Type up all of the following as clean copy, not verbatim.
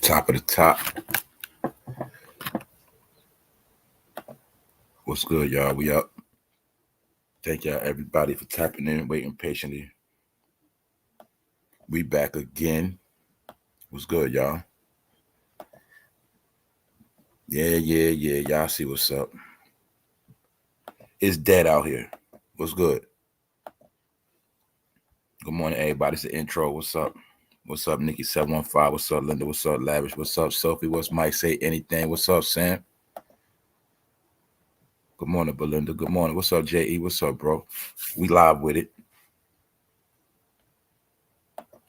Top of the top. What's good, y'all? We up. Thank y'all, everybody, for tapping in, waiting patiently. We back again. What's good, y'all? Yeah. Y'all see what's up. It's dead out here. What's good? Good morning, everybody. It's the intro. What's up? What's up, Nikki 715? What's up, Linda? What's up, Lavish? What's up, Sophie? What's Mike? Say anything. What's up, Sam? Good morning, Belinda. Good morning. What's up, JE? What's up, bro? We live with it.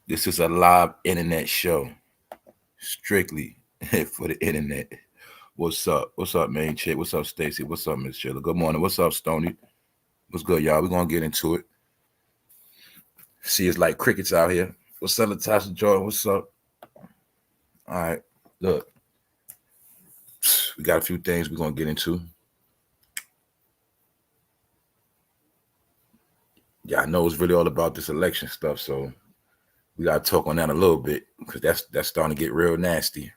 This is a live internet show, strictly for the internet. What's up? What's up, main chick? What's up, Stacy? What's up, Miss Chilla? Good morning. What's up, Stony? What's good, y'all? We're gonna get into it. See, it's like crickets out here. What's up, Natasha Jordan? What's up? All right, look, we got a few things we're gonna get into. Yeah, I know it's really all about this election stuff, so we gotta talk on that a little bit because that's starting to get real nasty.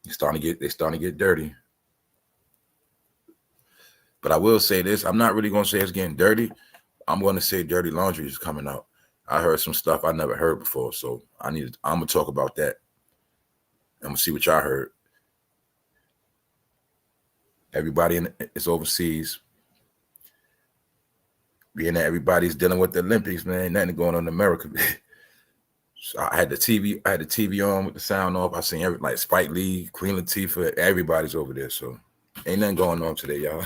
They're starting to get dirty. But I will say this: I'm not really gonna say it's getting dirty. I'm gonna say dirty laundry is coming out. I heard some stuff I never heard before, so I'm gonna talk about that. I'm gonna see what y'all heard. Everybody is overseas. Being that everybody's dealing with the Olympics, man, nothing going on in America. So I had the TV on with the sound off. I seen like Spike Lee, Queen Latifah, everybody's over there. So ain't nothing going on today, y'all.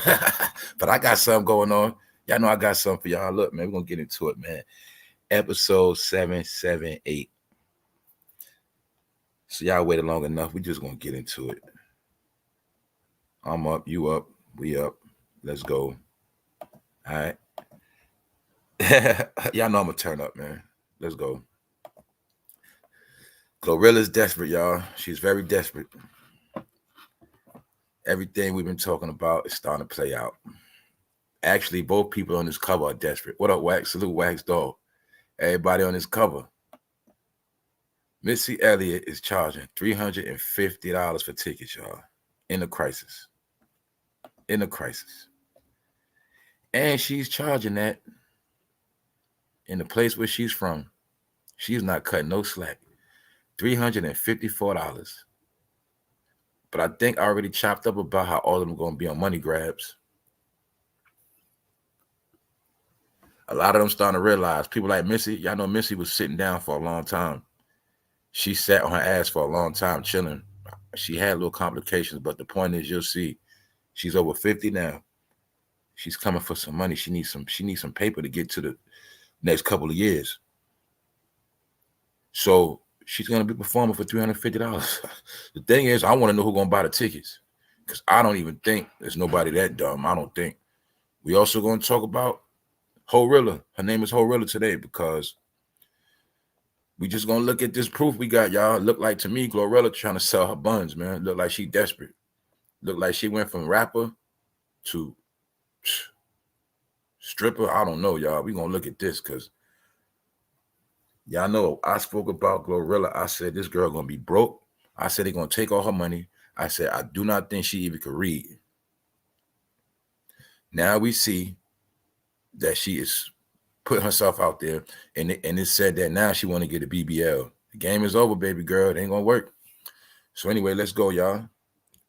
But I got something going on. Y'all know I got something for y'all. Look, man, we're gonna get into it, man. Episode 778. So y'all waited long enough. We just gonna get into it. I'm up, you up, we up. Let's go. All right. Y'all know I'm gonna turn up, man. Let's go. GLORILLA's desperate, y'all. She's very desperate. Everything we've been talking about is starting to play out. Actually, both people on this cover are desperate. What up, Wax? Salute, Wax Dog. Everybody on this cover. Missy Elliott is charging $350 for tickets, y'all. In a crisis. In a crisis. And she's charging that in the place where she's from. She's not cutting no slack. $354. But I think I already chopped up about how all of them are going to be on money grabs. A lot of them starting to realize, people like Missy, y'all know Missy was sitting down for a long time. She sat on her ass for a long time chilling. She had little complications, but the point is, you'll see, she's over 50 now. She's coming for some money. She needs some paper to get to the next couple of years. So she's going to be performing for $350. The thing is, I want to know who's going to buy the tickets because I don't even think there's nobody that dumb. I don't think. We also going to talk about GLORILLA. Her name is GLORILLA today because we just going to look at this proof we got, y'all. Look like to me, GLORILLA trying to sell her buns, man. Look like she desperate. Look like she went from rapper to stripper. I don't know, y'all. We going to look at this because y'all know I spoke about GLORILLA. I said this girl gonna be broke. I said they're gonna take all her money. I said I do not think she even could read. Now we see that she is putting herself out there, and it said that now she want to get a BBL. The game is over, baby girl. It ain't gonna work. So anyway, let's go, y'all.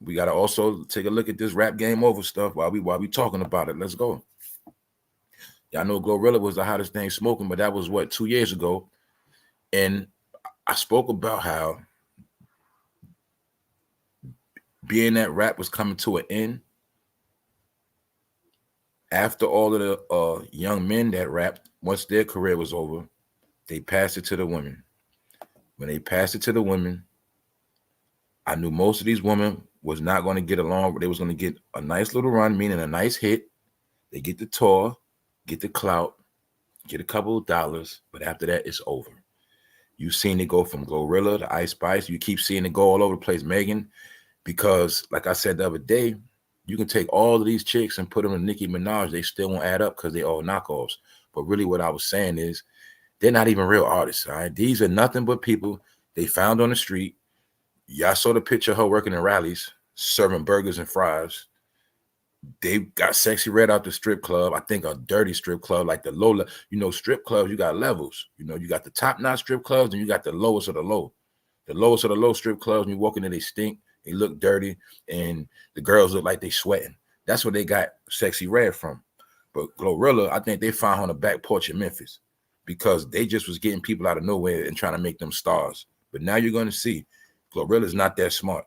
We gotta also take a look at this rap game over stuff while we talking about it. Let's go. Y'all know GLORILLA was the hottest thing smoking, but that was what, 2 years ago. And I spoke about how being that rap was coming to an end after all of the young men that rapped, once their career was over, they passed it to the women. When they passed it to the women, I knew most of these women was not going to get along. They was going to get a nice little run, meaning a nice hit. They get the tour, get the clout, get a couple of dollars, but after that, it's over. You've seen it go from GLORILLA to Ice Spice. You keep seeing it go all over the place, Megan, because like I said the other day, you can take all of these chicks and put them in Nicki Minaj. They still won't add up because they all knockoffs. But really what I was saying is they're not even real artists, all right? These are nothing but people they found on the street. Y'all saw the picture of her working in rallies, serving burgers and fries. They got Sexy Red out the strip club. I think a dirty strip club, like the low, strip clubs, you got levels. You got the top-notch strip clubs, and you got the lowest of the low. The lowest of the low strip clubs, when you walk in there, they stink, they look dirty, and the girls look like they sweating. That's where they got Sexy Red from. But GLORILLA, I think they found her on the back porch in Memphis because they just was getting people out of nowhere and trying to make them stars. But now you're going to see GLORILLA's not that smart.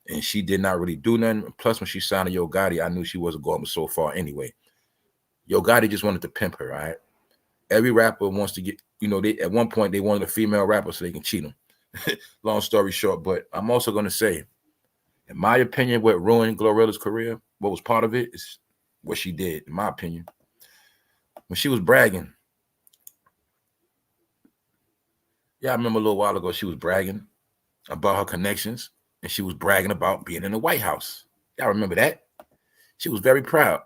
And she did not really do nothing. Plus, when she signed to Yo Gotti, I knew she wasn't going so far anyway. Yo Gotti just wanted to pimp her, all right? Every rapper wants to get, they at one point, they wanted a female rapper so they can cheat them. Long story short, but I'm also going to say, in my opinion, what ruined GLORILLA's career, what was part of it, is what she did, in my opinion. When she was bragging, I remember a little while ago, she was bragging about her connections, and she was bragging about being in the White House. Y'all remember that? She was very proud.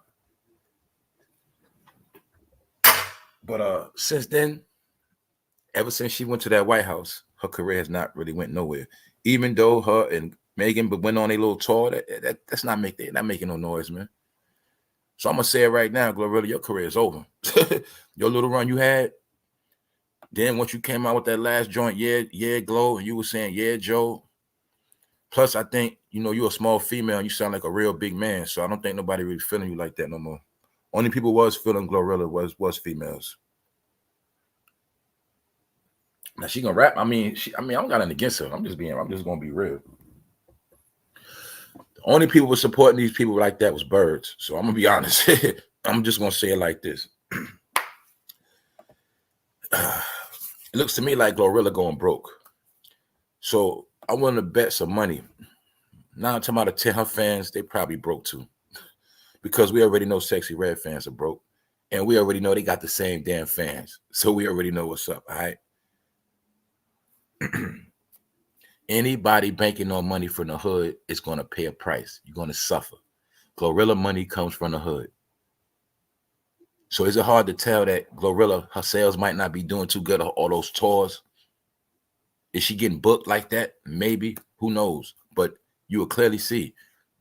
But since then, ever since she went to that White House, her career has not really went nowhere. Even though her and Megan went on a little tour, that's not making no noise, man. So I'm gonna say it right now, GLORILLA, your career is over. Your little run you had, then once you came out with that last joint, yeah, Glow, and you were saying, yeah, Joe. Plus, I think, you're a small female and you sound like a real big man. So I don't think nobody really feeling you like that no more. Only people was feeling GLORILLA was females. Now she gonna rap. I mean, I don't got nothing against her. I'm just gonna be real. The only people who were supporting these people like that was birds. So I'm gonna be honest. I'm just gonna say it like this. It looks to me like GLORILLA going broke. So I want to bet some money. Now I'm talking about the 10 her fans, they probably broke too. Because we already know Sexy Red fans are broke. And we already know they got the same damn fans. So we already know what's up, all right? Anybody banking on money from the hood is going to pay a price. You're going to suffer. GLORILLA money comes from the hood. So is it hard to tell that GLORILLA, her sales might not be doing too good on all those tours? Is she getting booked like that? Maybe. Who knows? But you will clearly see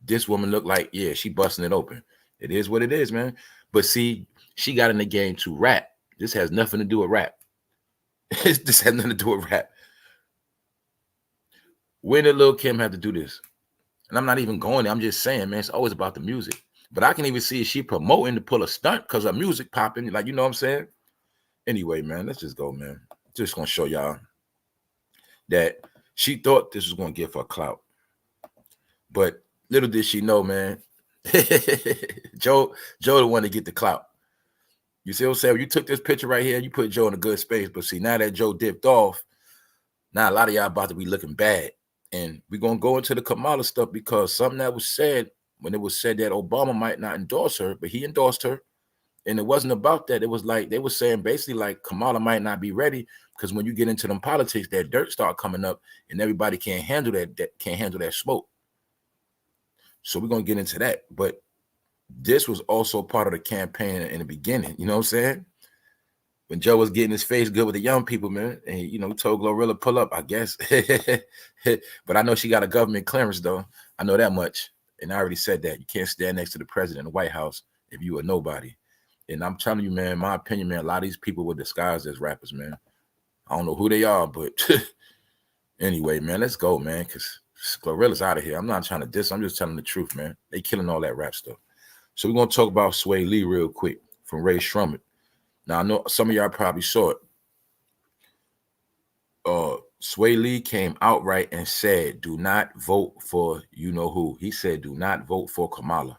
this woman look like, yeah, she busting it open. It is what it is, man. But see, she got in the game to rap. This has nothing to do with rap. This has nothing to do with rap. When did Lil' Kim have to do this? And I'm not even going there. I'm just saying, man, it's always about the music. But I can even see she promoting to pull a stunt because her music popping. Like, you know what I'm saying? Anyway, man, let's just go, man. Just going to show y'all that she thought this was going to give her clout. But little did she know, man, Joe the one to get the clout. You see what I'm saying? You took this picture right here, you put Joe in a good space. But see, now that Joe dipped off, now a lot of y'all about to be looking bad. And we're going to go into the Kamala stuff because something that was said when it was said that Obama might not endorse her, but he endorsed her. And it wasn't about that. It was like they were saying basically like Kamala might not be ready because when you get into them politics, that dirt start coming up and everybody can't handle that smoke. So we're going to get into that. But this was also part of the campaign in the beginning. You know what I'm saying? When Joe was getting his face good with the young people, man, and told GLORILLA pull up, I guess. But I know she got a government clearance, though. I know that much. And I already said that. You can't stand next to the president in the White House if you are nobody. And I'm telling you, man, my opinion, man, a lot of these people were disguised as rappers, man. I don't know who they are, but anyway, man, let's go, man, because GLORILLA's out of here. I'm not trying to diss. I'm just telling the truth, man. They killing all that rap stuff. So we're going to talk about Sway Lee real quick from Ray Shrummet. Now, I know some of y'all probably saw it. Sway Lee came outright and said, do not vote for you-know-who. He said, do not vote for Kamala.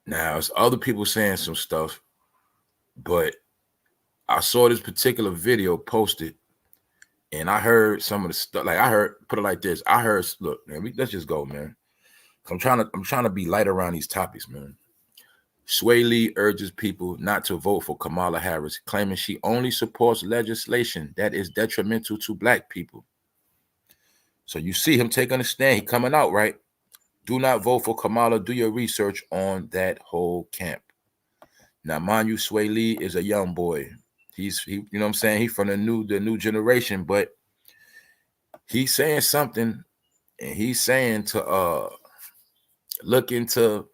Now, there's other people saying some stuff, but I saw this particular video posted, and I heard some of the stuff. Like put it like this. I heard, look, man, let's just go, man. I'm trying to be light around these topics, man. Sway Lee urges people not to vote for Kamala Harris, claiming she only supports legislation that is detrimental to Black people. So you see him taking a stand. He coming out, right? Do not vote for Kamala. Do your research on that whole camp. Now, mind you, Sway Lee is a young boy. He you know what I'm saying? He's from the new generation, but He's saying something, and he's saying to look into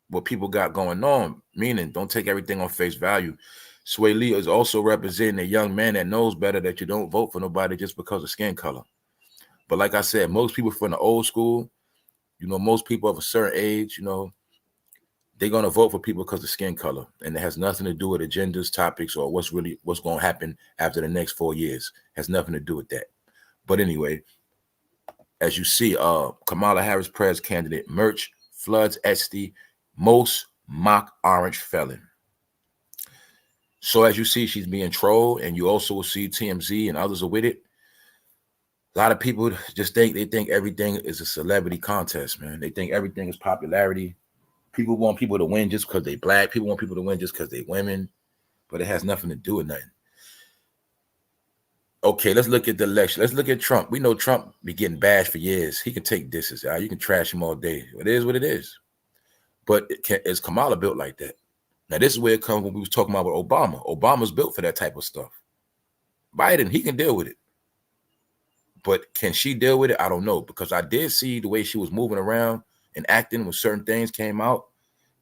what people got going on, meaning don't take everything on face value. Sway Lee is also representing a young man that knows better that you don't vote for nobody just because of skin color. But like I said, most people from the old school, you know, most people of a certain age, you know, they're going to vote for people because of skin color. And it has nothing to do with agendas, topics, or what's going to happen after the next 4 years. It has nothing to do with that. But anyway, as you see, Kamala Harris Prez candidate merch floods Etsy, most mock orange felon. So as you see, she's being trolled, and you also will see TMZ and others are with it. A lot of people just think everything is a celebrity contest, man. They think everything is popularity. People want people to win just because they black. People want people to win just because they women, but it has nothing to do with nothing. Okay, let's look at the election. Let's look at Trump. We know Trump be getting bashed for years. He can take disses. You can trash him all day. It is what it is. But is Kamala built like that? Now, this is where it comes when we was talking about Obama. Obama's built for that type of stuff. Biden, he can deal with it. But can she deal with it? I don't know, because I did see the way she was moving around and acting when certain things came out,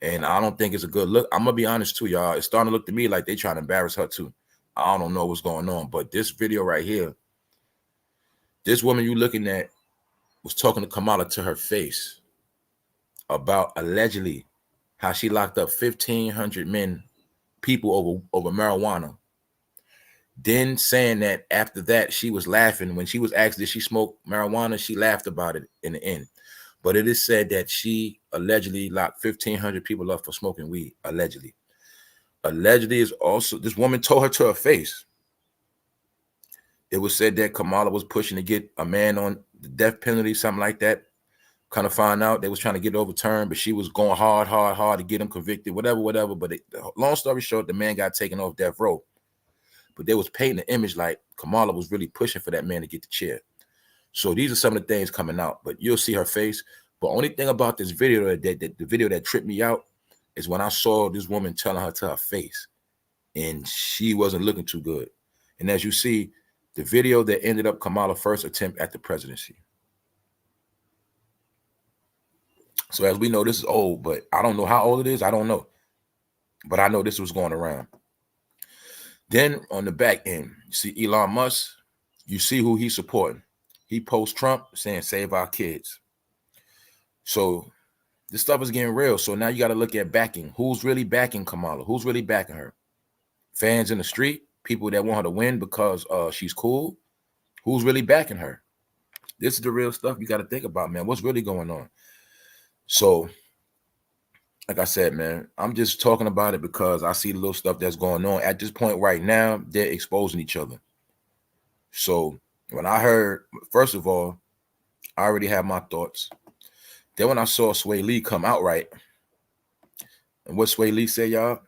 and I don't think it's a good look. I'm going to be honest too, y'all. It's starting to look to me like they trying to embarrass her too. I don't know what's going on, but this video right here, this woman you looking at was talking to Kamala to her face about allegedly how she locked up 1,500 people over marijuana. Then saying that after that, she was laughing. When she was asked, did she smoke marijuana? She laughed about it in the end. But it is said that she allegedly locked 1,500 people up for smoking weed, allegedly. Allegedly is also, this woman told her to her face. It was said that Kamala was pushing to get a man on the death penalty, something like that. Kind of find out they was trying to get it overturned, but she was going hard to get him convicted, whatever. But long story short, the man got taken off death row. But they was painting the image like Kamala was really pushing for that man to get the chair. So these are some of the things coming out, but you'll see her face. But only thing about this video, the video that tripped me out, is when I saw this woman telling her to her face, and she wasn't looking too good. And as you see, the video that ended up Kamala's first attempt at the presidency. So as we know, this is old, but I don't know how old it is. I don't know. But I know this was going around. Then on the back end, you see Elon Musk. You see who he's supporting. He posts Trump saying, save our kids. So this stuff is getting real. So now you got to look at backing. Who's really backing Kamala? Who's really backing her? Fans in the street? People that want her to win because she's cool? Who's really backing her? This is the real stuff you got to think about, man. What's really going on? So, like I said, man, I'm just talking about it because I see the little stuff that's going on. At this point right now, they're exposing each other. So when I heard, first of all, I already have my thoughts. Then when I saw Sway Lee come out right, and what Sway Lee said, y'all,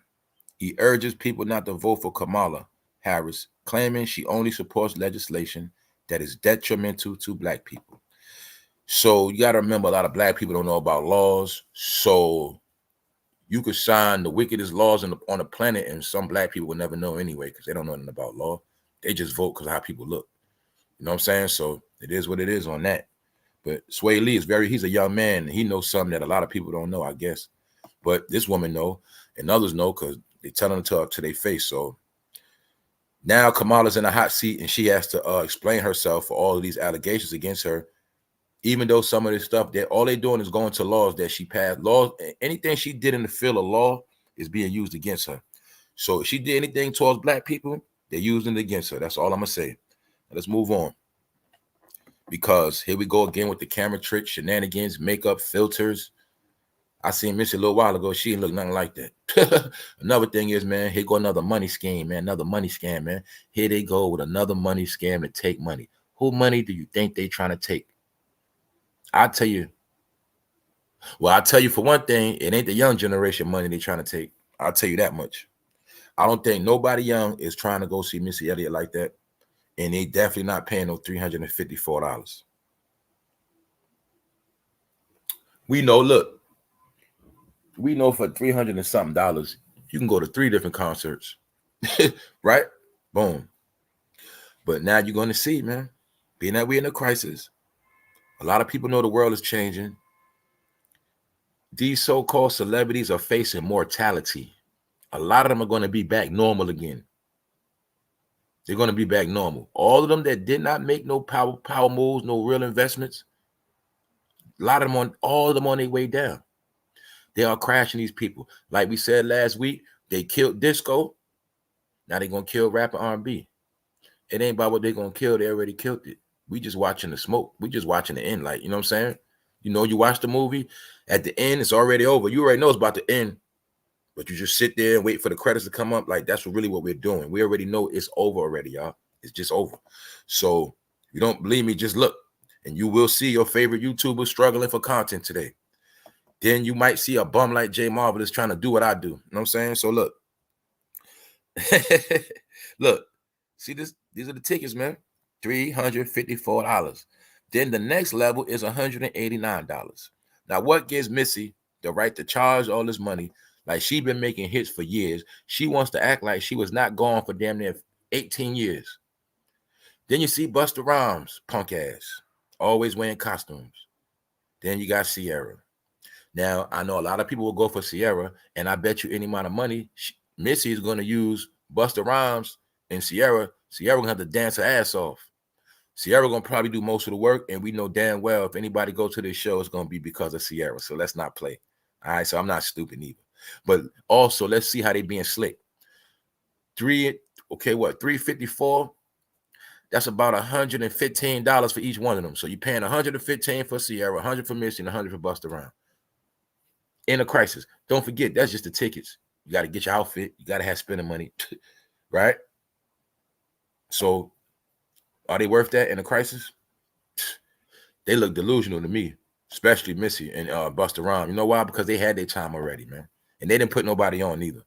he urges people not to vote for Kamala Harris, claiming she only supports legislation that is detrimental to black people. So you got to remember, a lot of black people don't know about laws. So you could sign the wickedest laws on the planet, and some black people will never know anyway because they don't know nothing about law. They just vote because of how people look. You know what I'm saying? So it is what it is on that. But Sway Lee is he's a young man. And he knows something that a lot of people don't know, I guess. But this woman know, and others know because they're telling it to their face. So now Kamala's in a hot seat, and she has to explain herself for all of these allegations against her. Even though some of this stuff, that all they're doing is going to laws that she passed. Laws, anything she did in the field of law is being used against her. So if she did anything towards black people, they're using it against her. That's all I'm going to say. Let's move on. Because here we go again with the camera tricks, shenanigans, makeup, filters. I seen Missy a little while ago. She didn't look nothing like that. Another thing is, man, here go another money scam, man. Another money scam, man. Here they go with another money scam to take money. Who money do you think they trying to take? I'll tell you. Well, I'll tell you for one thing, it ain't the young generation money they trying to take. I'll tell you that much. I don't think nobody young is trying to go see Missy Elliott like that. And they definitely not paying no $354. We know, look, we know for $300 and something, you can go to 3 different concerts. Right? Boom. But now you're going to see, man. Being that we're in a crisis, a lot of people know the world is changing. These so-called celebrities are facing mortality. A lot of them are going to be back normal again. They're going to be back normal. All of them that did not make no power moves, no real investments, a lot of them all of them on their way down. They are crashing these people. Like we said last week, they killed disco. Now they're going to kill rap and R&B. It ain't about what they're going to kill. They already killed it. We just watching the smoke. We just watching the end. Like, you know what I'm saying? You know, you watch the movie. At the end, it's already over. You already know it's about to end. But you just sit there and wait for the credits to come up. Like, that's really what we're doing. We already know it's over already, y'all. It's just over. So, if you don't believe me, just look. And you will see your favorite YouTuber struggling for content today. Then you might see a bum like J Marvelous trying to do what I do. You know what I'm saying? So, look. Look. See this? These are the tickets, man. $354. Then the next level is $189. Now, what gives Missy the right to charge all this money? Like, she been making hits for years. She wants to act like she was not gone for damn near 18 years. Then you see Busta Rhymes, punk ass, always wearing costumes. Then you got Ciara. Now, I know a lot of people will go for Ciara, and I bet you any amount of money, Missy is going to use Busta Rhymes and Ciara. Ciara going to have to dance her ass off. Ciara going to probably do most of the work, and we know damn well if anybody goes to this show, it's going to be because of Ciara. So let's not play. All right, so I'm not stupid either. But also, let's see how they being slick. $354. That's about $115 for each one of them. So you're paying $115 for Ciara, $100 for Missy, and $100 for Busta Rhymes. In a crisis. Don't forget, that's just the tickets. You got to get your outfit. You got to have spending money, right? So are they worth that in a crisis? They look delusional to me, especially Missy and Busta Rhymes. You know why? Because they had their time already, man. And they didn't put nobody on either.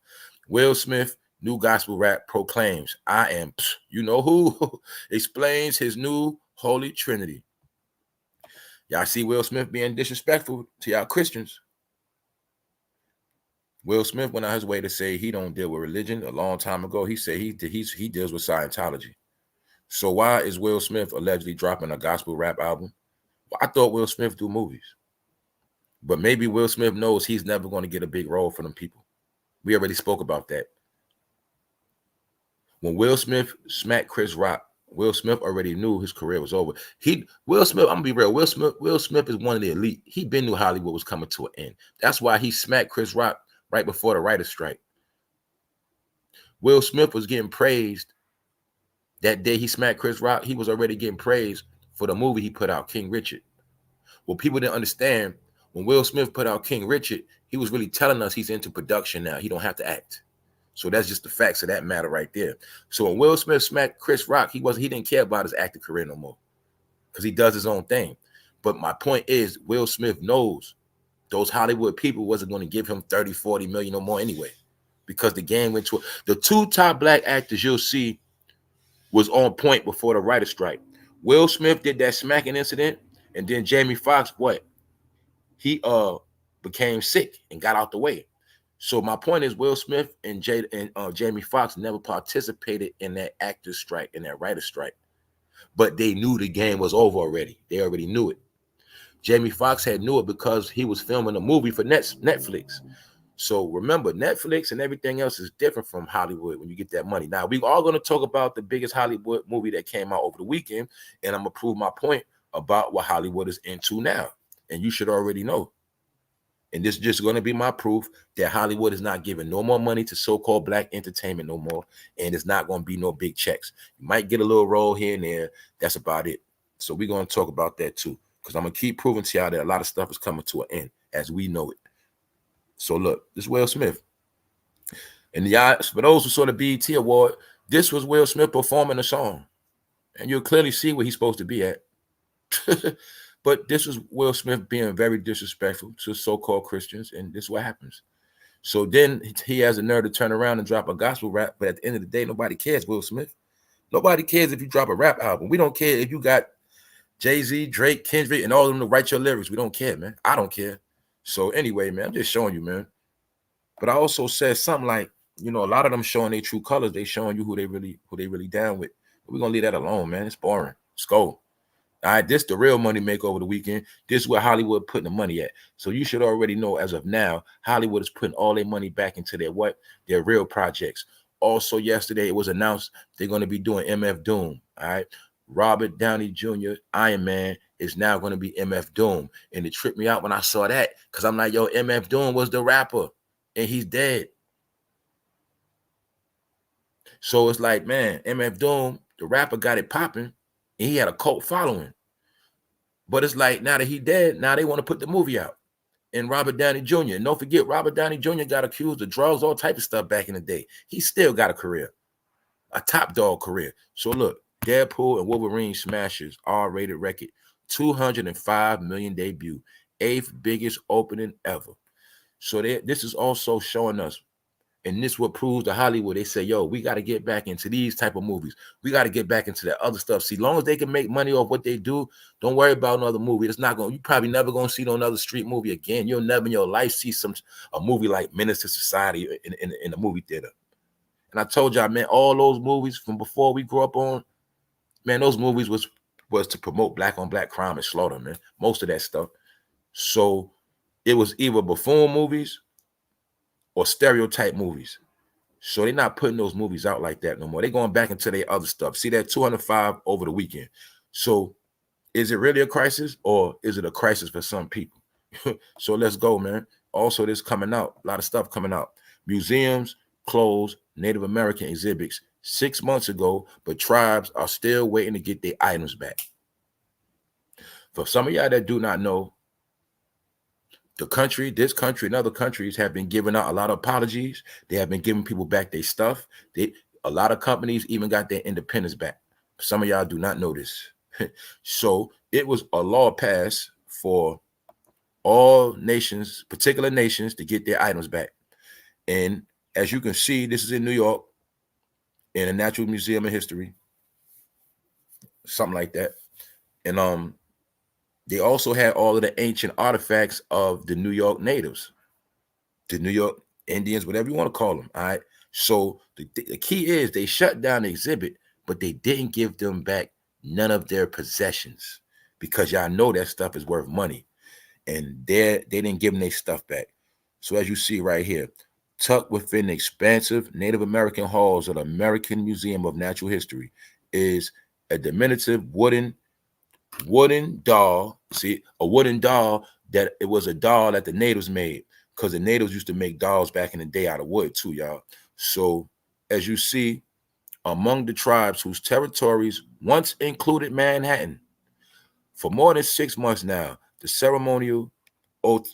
Will Smith, new gospel rap, proclaims, I am, you know who, explains his new holy trinity. Y'all see Will Smith being disrespectful to y'all Christians. Will Smith went out his way to say he don't deal with religion. A long time ago, he said he deals with Scientology. So why is Will Smith allegedly dropping a gospel rap album? Well, I thought Will Smith do movies. But maybe Will Smith knows he's never going to get a big role for them people. We already spoke about that. When Will Smith smacked Chris Rock, Will Smith already knew his career was over. Will Smith, I'm gonna be real. Will Smith is one of the elite. He been knew Hollywood was coming to an end. That's why he smacked Chris Rock right before the writer's strike. Will Smith was getting praised that day he smacked Chris Rock. He was already getting praised for the movie he put out, King Richard. Well, people didn't understand when Will Smith put out King Richard, he was really telling us he's into production now. He don't have to act. So that's just the facts of that matter right there. So when Will Smith smacked Chris Rock, he didn't care about his acting career no more because he does his own thing. But my point is, Will Smith knows those Hollywood people wasn't going to give him 30, 40 million or more anyway, because the game went to the two top black actors you'll see was on point before the writer's strike. Will Smith did that smacking incident, and then Jamie Foxx, he became sick and got out the way. So my point is, Will Smith and Jamie Foxx never participated in that actor's strike, in that writer's strike. But they knew the game was over already. They already knew it. Jamie Foxx had knew it because he was filming a movie for Netflix. So remember, Netflix and everything else is different from Hollywood when you get that money. Now, we're all going to talk about the biggest Hollywood movie that came out over the weekend, and I'm going to prove my point about what Hollywood is into now. And you should already know. And this is just going to be my proof that Hollywood is not giving no more money to so-called black entertainment no more. And it's not going to be no big checks. You might get a little role here and there. That's about it. So we're going to talk about that too. Because I'm going to keep proving to y'all that a lot of stuff is coming to an end as we know it. So look, this is Will Smith. And for those who saw the BET Award, this was Will Smith performing a song. And you'll clearly see where he's supposed to be at. But this was Will Smith being very disrespectful to so-called Christians, and this is what happens. So then he has a nerve to turn around and drop a gospel rap, but at the end of the day, nobody cares, Will Smith. Nobody cares if you drop a rap album. We don't care if you got Jay-Z, Drake, Kendrick, and all of them to write your lyrics. We don't care, man. I don't care. So anyway, man, I'm just showing you, man. But I also said something like, a lot of them showing their true colors. They showing you who they really down with. But we're going to leave that alone, man. It's boring. Let's go. All right, this the real money make over the weekend. This is where Hollywood putting the money at. So you should already know as of now, Hollywood is putting all their money back into their what? Their real projects. Also, yesterday it was announced they're going to be doing MF Doom. All right. Robert Downey Jr., Iron Man, is now going to be MF Doom. And it tripped me out when I saw that because I'm like, yo, MF Doom was the rapper and he's dead. So it's like, man, MF Doom, the rapper, got it popping and he had a cult following. But it's like, now that he dead, now they want to put the movie out. And Robert Downey Jr. And don't forget, Robert Downey Jr. got accused of drugs, all type of stuff back in the day. He still got a career, a top dog career. So look, Deadpool and Wolverine smashes R-rated record, 205 million debut, 8th biggest opening ever. So this is also showing us, and this what proves to Hollywood. They say, yo, we got to get back into these type of movies. We got to get back into that other stuff. See, long as they can make money off what they do, don't worry about another movie. It's not going. You probably never going to see another street movie again. You'll never in your life see a movie like Menace to Society in a movie theater. And I told y'all, man, all those movies from before we grew up on, man, those movies was to promote black on black crime and slaughter, man. Most of that stuff. So it was either buffoon movies or stereotype movies. So they're not putting those movies out like that no more. They're going back into their other stuff. See that 205 over the weekend. So is it really a crisis or is it a crisis for some people? So let's go, man. Also, this coming out, a lot of stuff coming out. Museums closed Native American exhibits 6 months ago, but tribes are still waiting to get their items back. For some of y'all that do not know, this country and other countries have been giving out a lot of apologies. They have been giving people back their stuff. A lot of companies even got their independence back. Some of y'all do not know this. So it was a law passed for all nations, particular nations, to get their items back. And as you can see, this is in New York, in a Natural Museum of History, something like that. And they also had all of the ancient artifacts of the New York natives, the New York Indians, whatever you want to call them. All right. So the key is they shut down the exhibit, but they didn't give them back none of their possessions because y'all know that stuff is worth money. And they didn't give them their stuff back. So as you see right here, tucked within the expansive Native American halls of the American Museum of Natural History is a diminutive wooden doll. See, a wooden doll that it was a doll that the natives made, because the natives used to make dolls back in the day out of wood too, y'all. So as you see, among the tribes whose territories once included Manhattan, for more than 6 months now, the ceremonial oath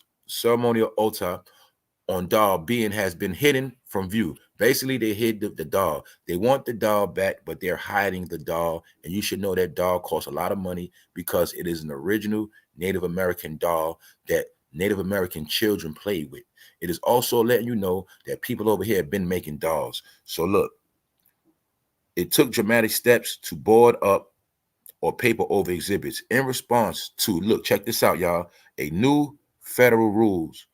on doll being has been hidden from view. Basically, they hid the doll. They want the doll back, but they're hiding the doll. And you should know that doll costs a lot of money because it is an original Native American doll that Native American children played with. It is also letting you know that people over here have been making dolls. So look, it took dramatic steps to board up or paper over exhibits in response to, look, check this out, y'all, new federal rules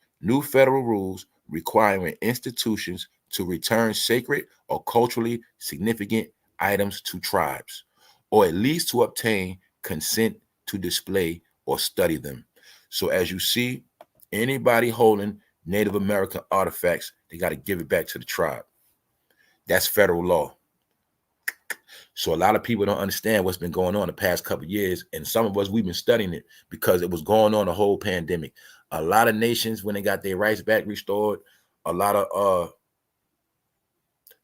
requiring institutions to return sacred or culturally significant items to tribes, or at least to obtain consent to display or study them. So as you see, anybody holding Native American artifacts, they got to give it back to the tribe. That's federal law. So a lot of people don't understand what's been going on the past couple of years. And some of us, we've been studying it because it was going on the whole pandemic. A lot of nations, when they got their rights back restored, a lot of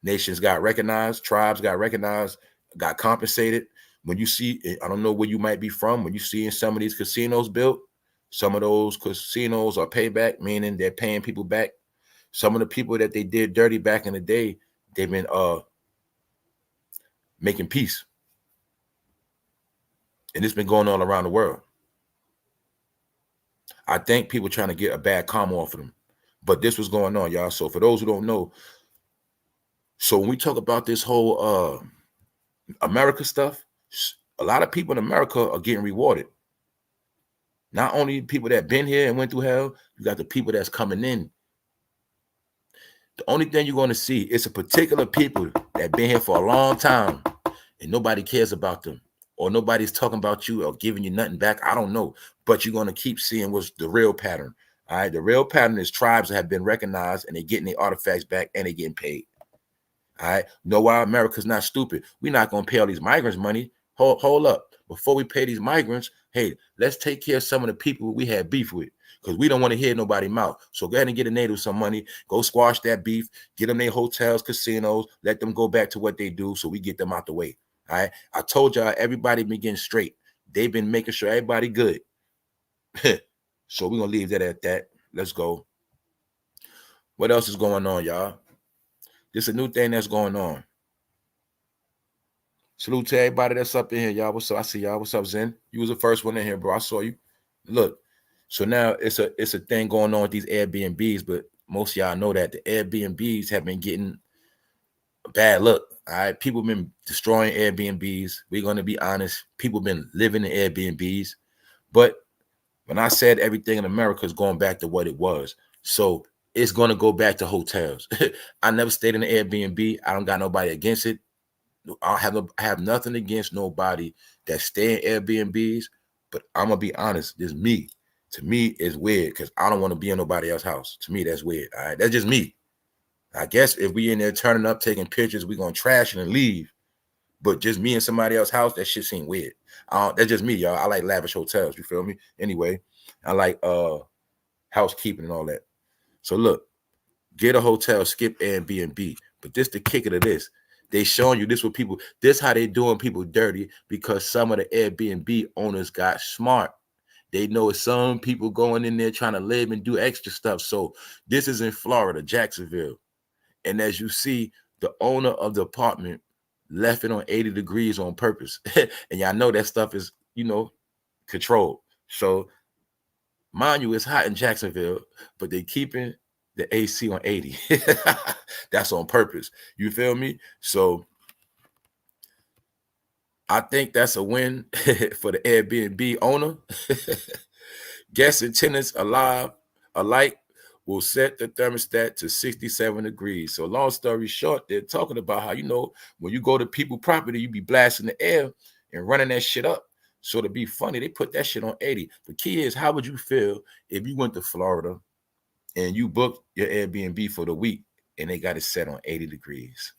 nations got recognized, tribes got recognized, got compensated. When you see, I don't know where you might be from, when you see in some of these casinos built, some of those casinos are payback, meaning they're paying people back. Some of the people that they did dirty back in the day, they've been making peace. And it's been going on around the world. I think people trying to get a bad karma off of them. But this was going on, y'all. So for those who don't know, so when we talk about this whole America stuff, a lot of people in America are getting rewarded. Not only people that been here and went through hell, you got the people that's coming in. The only thing you're going to see is a particular people that been here for a long time and nobody cares about them. or nobody's talking about you or giving you nothing back. I don't know, but you're going to keep seeing what's the real pattern. All right, the real pattern is tribes that have been recognized and they're getting their artifacts back and they're getting paid. All right, know why America's not stupid? We're not going to pay all these migrants money. Hold up. Before we pay these migrants, hey, let's take care of some of the people we had beef with, because we don't want to hear nobody mouth. So go ahead and get a native some money, go squash that beef, get them their hotels, casinos, let them go back to what they do so we get them out the way. All right, I told y'all everybody been getting straight. They've been making sure everybody good. So we're going to leave that at that. Let's go. What else is going on, y'all? This is a new thing that's going on. Salute to everybody that's up in here, y'all. What's up? I see y'all. What's up, Zen? You was the first one in here, bro. I saw you. Look, so now it's a thing going on with these Airbnbs, but most of y'all know that the Airbnbs have been getting a bad look. All right, people been destroying Airbnbs. We're gonna be honest. People been living in Airbnbs, but when I said everything in America is going back to what it was, so it's gonna go back to hotels. I never stayed in an Airbnb. I don't got nobody against it. I have nothing against nobody that stay in Airbnbs, but I'm gonna be honest. This me. To me, it's weird because I don't want to be in nobody else's house. To me, that's weird. All right, that's just me. I guess if we in there turning up, taking pictures, we gonna trash it and leave. But just me in somebody else's house, that shit seem weird. That's just me, y'all. I like lavish hotels. You feel me? Anyway, I like housekeeping and all that. So look, get a hotel, skip Airbnb. But this the kicker to this. They showing you this what people, this how they doing people dirty, because some of the Airbnb owners got smart. They know some people going in there trying to live and do extra stuff. So this is in Florida, Jacksonville. And as you see, the owner of the apartment left it on 80 degrees on purpose. And y'all know that stuff is, controlled. So mind you, it's hot in Jacksonville, but they keeping the AC on 80. That's on purpose. You feel me? So I think that's a win for the Airbnb owner. Guests and tenants alike will set the thermostat to 67 degrees. So long story short, they're talking about how, when you go to people property, you be blasting the air and running that shit up. So to be funny, they put that shit on 80. The key is, how would you feel if you went to Florida and you booked your Airbnb for the week and they got it set on 80 degrees?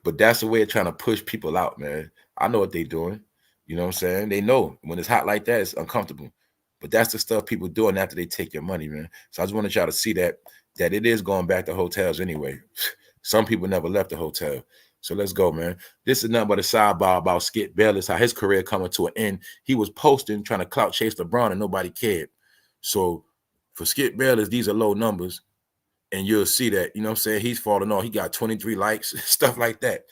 But that's the way of trying to push people out, man. I know what they're doing. You know what I'm saying? They know when it's hot like that, it's uncomfortable. But that's the stuff people doing after they take your money, man. So I just wanted y'all to see that it is going back to hotels anyway. Some people never left the hotel. So let's go, man. This is nothing but a sidebar about Skip Bayless, how his career coming to an end. He was posting, trying to clout chase LeBron, and nobody cared. So for Skip Bayless, these are low numbers. And you'll see that, you know what I'm saying? He's falling off. He got 23 likes, stuff like that.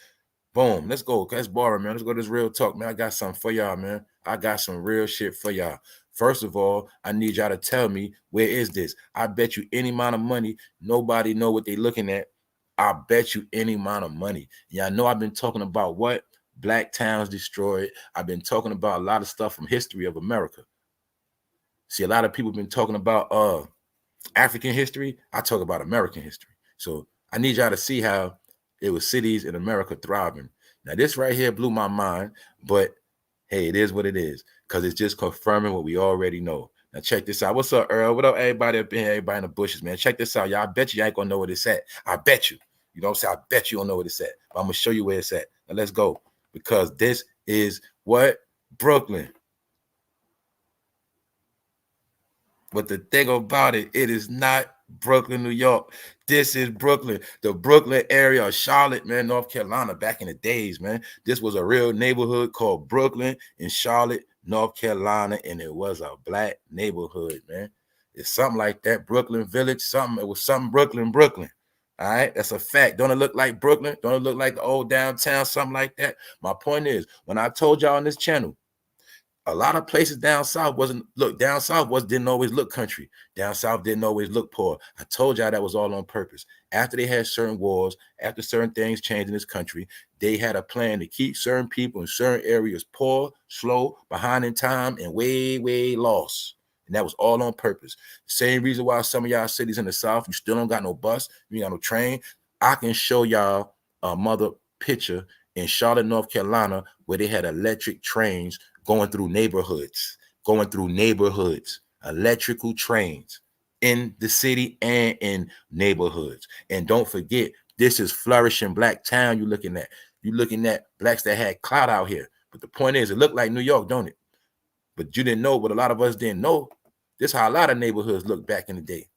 Boom. Let's go. That's boring, man. Let's go to this real talk, man. I got something for y'all, man. I got some real shit for y'all. First of all, I need y'all to tell me, where is this? I bet you any amount of money, nobody know what they looking at. I bet you any amount of money. Y'all know I've been talking about what? Black towns destroyed. I've been talking about a lot of stuff from history of America. See, a lot of people have been talking about African history. I talk about American history. So I need y'all to see how it was cities in America thriving. Now, this right here blew my mind, but hey, it is what it is, because it's just confirming what we already know. Now, check this out. What's up, Earl? What up, everybody up in here, everybody in the bushes, man? Check this out, y'all. I bet you ain't gonna know where it's at. I bet you. You know what I'm saying? I bet you don't know where it's at. But I'm gonna show you where it's at. Now, let's go, because this is what? Brooklyn. But the thing about it, it is not Brooklyn, New York. This is Brooklyn, the Brooklyn area of Charlotte, man, North Carolina, back in the days, man. This was a real neighborhood called Brooklyn in Charlotte, North Carolina, and it was a black neighborhood, man. It's something like that, Brooklyn Village, something. It was something Brooklyn. All right, that's a fact. Don't it look like Brooklyn? Don't it look like the old downtown, something like that? My point is, when I told y'all on this channel, a lot of places down south didn't always look country. Down south didn't always look poor. I told y'all that was all on purpose. After they had certain wars, after certain things changed in this country, they had a plan to keep certain people in certain areas poor, slow, behind in time, and way, way lost. And that was all on purpose. Same reason why some of y'all cities in the south, you still don't got no bus, you ain't got no train. I can show y'all a mother picture in Charlotte, North Carolina, where they had electric trains going through neighborhoods, electrical trains in the city and in neighborhoods. And don't forget, this is flourishing black town you're looking at. You're looking at blacks that had clout out here. But the point is, it looked like New York, don't it? But you didn't know what a lot of us didn't know. This is how a lot of neighborhoods looked back in the day.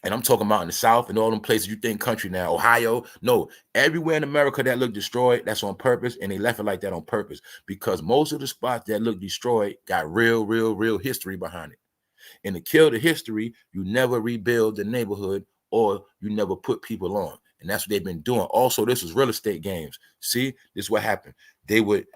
And I'm talking about in the South and all them places you think country now, Ohio. No, everywhere in America that looked destroyed, that's on purpose. And they left it like that on purpose because most of the spots that look destroyed got real history behind it. And to kill the history, you never rebuild the neighborhood or you never put people on. And that's what they've been doing. Also, this was real estate games. See, this is what happened. They would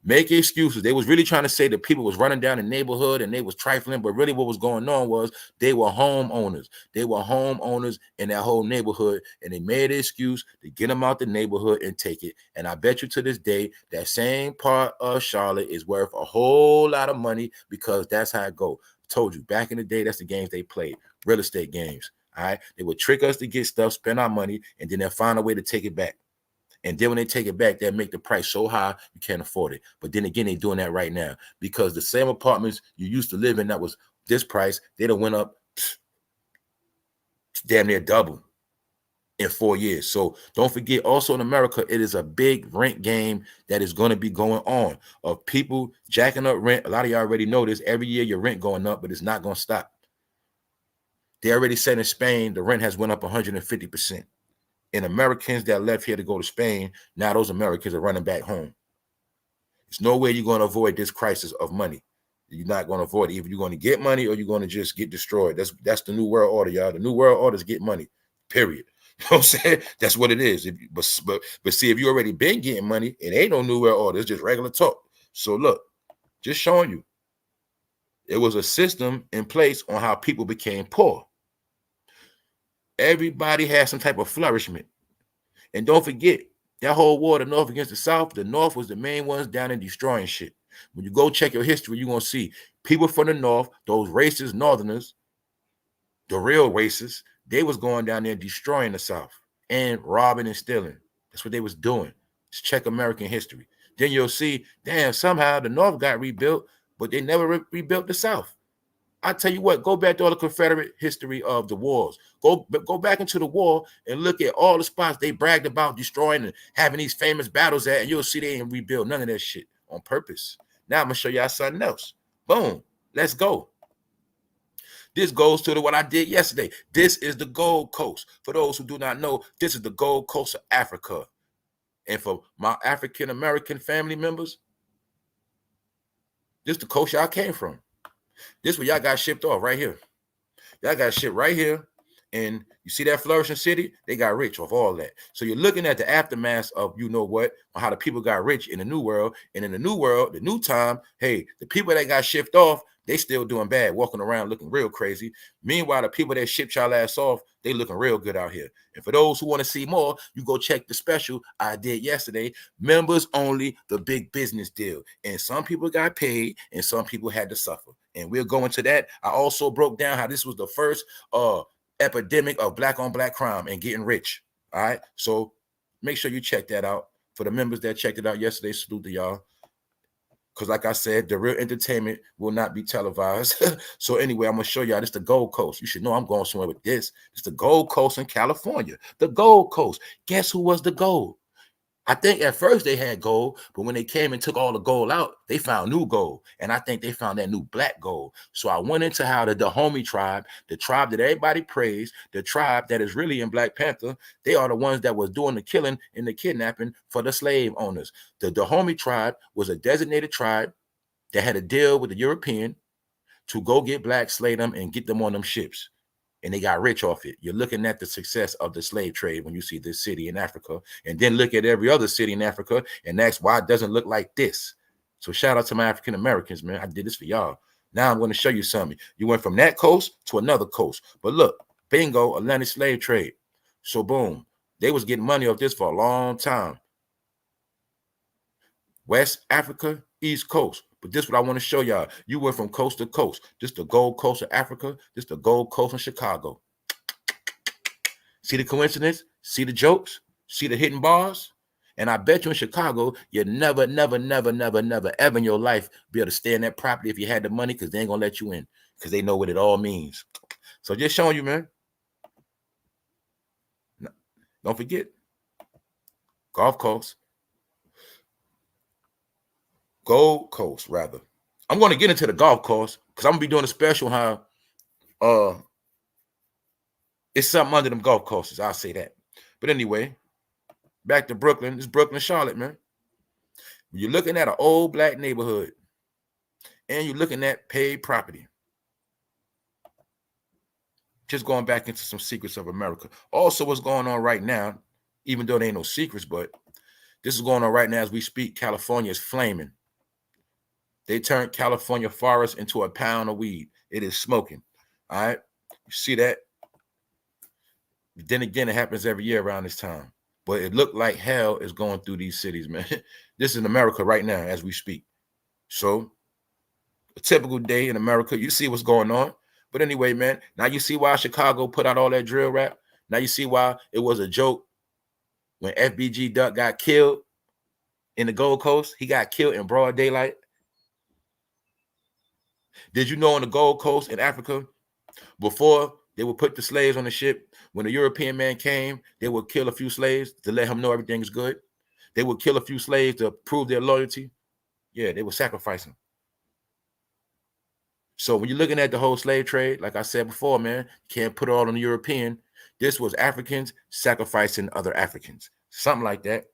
make excuses. They was really trying to say that people was running down the neighborhood and they was trifling, but really what was going on was they were homeowners. They were homeowners in that whole neighborhood, and they made an excuse to get them out the neighborhood and take it. And I bet you to this day, that same part of Charlotte is worth a whole lot of money because that's how it go. Told you, back in the day, that's the games they played, real estate games. All right, they would trick us to get stuff, spend our money, and then they'll find a way to take it back. And then when they take it back, they'll make the price so high you can't afford it. But then again, they're doing that right now because the same apartments you used to live in that was this price, they done went up damn near double in 4 years. So don't forget, also in America, it is a big rent game that is going to be going on of people jacking up rent. A lot of y'all already know this. Every year your rent going up, but it's not going to stop. They already said in Spain, the rent has went up 150%. And Americans that left here to go to Spain, now those Americans are running back home. There's no way you're going to avoid this crisis of money. You're not going to avoid it. Either you're going to get money or you're going to just get destroyed. That's the new world order, y'all. The new world order is get money, period. You know what I'm saying? That's what it is. But see, if you already been getting money, it ain't no new world order. It's just regular talk. So look, just showing you. It was a system in place on how people became poor. Everybody has some type of flourishment. And don't forget, that whole war, the North against the South, the North was the main ones down and destroying shit. When you go check your history, you're going to see people from the North, those racist Northerners, the real racists, they was going down there destroying the South and robbing and stealing. That's what they was doing. Just check American history. Then you'll see, damn, somehow the North got rebuilt, but they never rebuilt the South. I tell you what, go back to all the Confederate history of the wars. Go back into the war and look at all the spots they bragged about destroying and having these famous battles at, and you'll see they ain't rebuild none of that shit on purpose. Now I'm gonna show y'all something else. Boom, let's go. This goes to what I did yesterday. This is the Gold Coast. For those who do not know, this is the Gold Coast of Africa. And for my African American family members, this is the coast y'all came from. This where y'all got shipped off right here. Y'all got shit right here. And you see that flourishing city? They got rich off all that. So you're looking at the aftermath of you know what, or how the people got rich in the new world. And in the new world, the new time, hey, the people that got shipped off, they still doing bad, walking around looking real crazy. Meanwhile, the people that shipped y'all ass off, they looking real good out here. And for those who want to see more, you go check the special I did yesterday. Members only, the big business deal. And some people got paid and some people had to suffer. And we'll go into that. I also broke down how this was the first epidemic of black on black crime and getting rich. All right. So make sure you check that out. For the members that checked it out yesterday, salute to y'all. Because like I said, the real entertainment will not be televised. So anyway, I'm going to show y'all this the Gold Coast. You should know I'm going somewhere with this. It's the Gold Coast in California. The Gold Coast. Guess who was the gold? I think at first they had gold, but when they came and took all the gold out, they found new gold. And I think they found that new black gold. So I went into how the Dahomey tribe, the tribe that everybody praised, the tribe that is really in Black Panther, they are the ones that was doing the killing and the kidnapping for the slave owners. The Dahomey tribe was a designated tribe that had a deal with the European to go get blacks, slay them, and get them on them ships. And they got rich off it. You're looking at the success of the slave trade when you see this city in Africa, and then look at every other city in Africa, and that's why it doesn't look like this. So shout out to my African Americans, man. I did this for y'all. Now I'm going to show you something. You went from that coast to another coast. But look, bingo, Atlantic slave trade. So boom, they was getting money off this for a long time. West Africa, East Coast. But this is what I want to show y'all. You went from coast to coast. This the Gold Coast of Africa. This the Gold Coast in Chicago. See the coincidence? See the jokes? See the hidden bars? And I bet you in Chicago, you never, ever in your life be able to stay in that property if you had the money, because they ain't gonna let you in, because they know what it all means. So just showing you, man. Don't forget, golf course, Gold Coast, rather. I'm going to get into the golf course because I'm gonna be doing a special how it's something under them golf courses. I'll say that. But anyway, back to Brooklyn. It's Brooklyn, Charlotte, man. When you're looking at an old black neighborhood and you're looking at paid property, just going back into some secrets of America. Also, what's going on right now, even though there ain't no secrets, but this is going on right now as we speak. California is flaming. They turned California forest into a pound of weed. It is smoking. All right. You see that? But then again, it happens every year around this time. But it looked like hell is going through these cities, man. This is in America right now as we speak. So a typical day in America, you see what's going on. But anyway, man, now you see why Chicago put out all that drill rap. Now you see why it was a joke when FBG Duck got killed in the Gold Coast. He got killed in broad daylight. Did you know on the Gold Coast in Africa, before they would put the slaves on the ship, when a European man came, they would kill a few slaves to let him know everything's good. They would kill a few slaves to prove their loyalty. Yeah, they would sacrifice them. So when you're looking at the whole slave trade, like I said before, man, you can't put it all on the European. This was Africans sacrificing other Africans, something like that.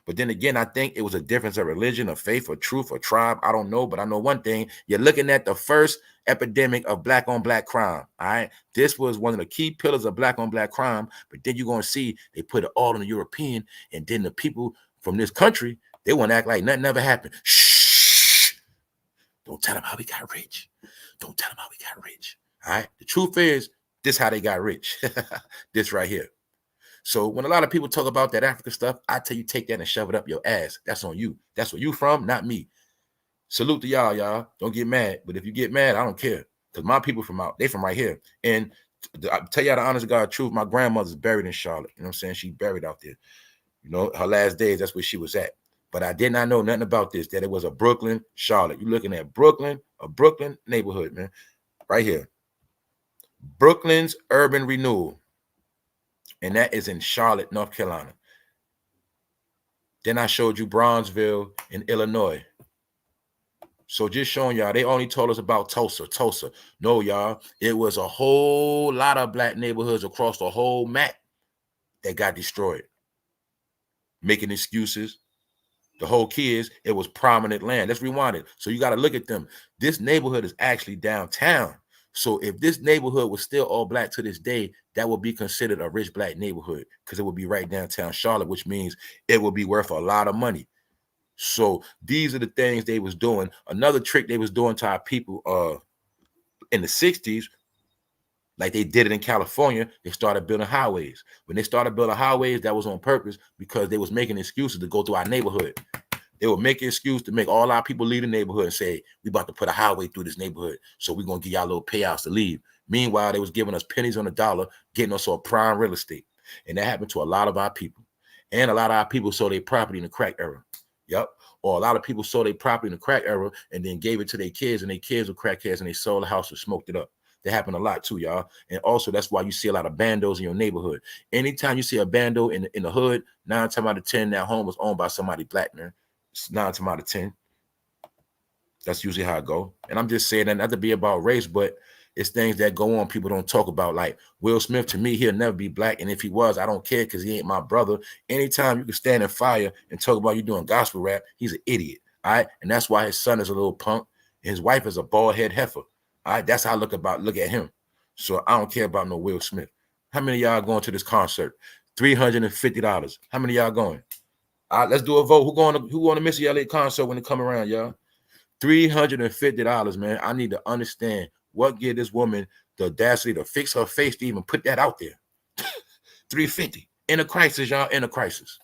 But then again, I think it was a difference of religion, of faith, or truth, or tribe. I don't know, but I know one thing. You're looking at the first epidemic of black on black crime. All right. This was one of the key pillars of black on black crime. But then you're going to see they put it all on the European. And then the people from this country, they want to act like nothing ever happened. Shh. Don't tell them how we got rich. Don't tell them how we got rich. All right. The truth is, this how they got rich. This right here. So when a lot of people talk about that African stuff, I tell you, take that and shove it up your ass. That's on you. That's where you from, not me. Salute to y'all, y'all. Don't get mad. But if you get mad, I don't care. Because my people from out, they from right here. And I tell y'all the honest to God truth, my grandmother's buried in Charlotte. You know what I'm saying? She buried out there. You know, her last days, that's where she was at. But I did not know nothing about this, that it was a Brooklyn, Charlotte. You're looking at Brooklyn, a Brooklyn neighborhood, man. Right here. Brooklyn's Urban Renewal. And that is in Charlotte, North Carolina. Then I showed you Bronzeville in Illinois. So just showing y'all, they only told us about Tulsa. No, y'all, it was a whole lot of black neighborhoods across the whole map that got destroyed. Making excuses. The whole key is it was prominent land. Let's rewind it. So you got to look at them. This neighborhood is actually downtown. So if this neighborhood was still all black to this day, that would be considered a rich black neighborhood because it would be right downtown Charlotte, which means it would be worth a lot of money. So these are the things they was doing. Another trick they was doing to our people in the 60s, like they did it in California, they started building highways. When they started building highways, that was on purpose because they was making excuses to go through our neighborhood. They would make an excuse to make all our people leave the neighborhood and say, we about to put a highway through this neighborhood, so we're going to give y'all little payouts to leave. Meanwhile, they was giving us pennies on the dollar, getting us on prime real estate. And that happened to a lot of our people. And a lot of our people sold their property in the crack era. Yep. Or a lot of people sold their property in the crack era and then gave it to their kids, and their kids were crackheads and they sold the house and smoked it up. That happened a lot too, y'all. And also, that's why you see a lot of bandos in your neighborhood. Anytime you see a bando in the hood, 9 times out of 10, that home was owned by somebody black, man. 9 times out of 10. That's usually how it go. And I'm just saying that not to be about race, but it's things that go on people don't talk about. Like Will Smith, to me, he'll never be black. And if he was, I don't care because he ain't my brother. Anytime you can stand in fire and talk about you doing gospel rap, he's an idiot. All right. And that's why his son is a little punk. And his wife is a bald head heifer. All right. That's how I look at him. So I don't care about no Will Smith. How many of y'all going to this concert? $350. How many of y'all going? All right, let's do a vote. Who going to Missy Elliott concert when it come around, y'all? $350, man. I need to understand what give this woman the audacity to fix her face to even put that out there. $350 in a crisis, y'all. In a crisis.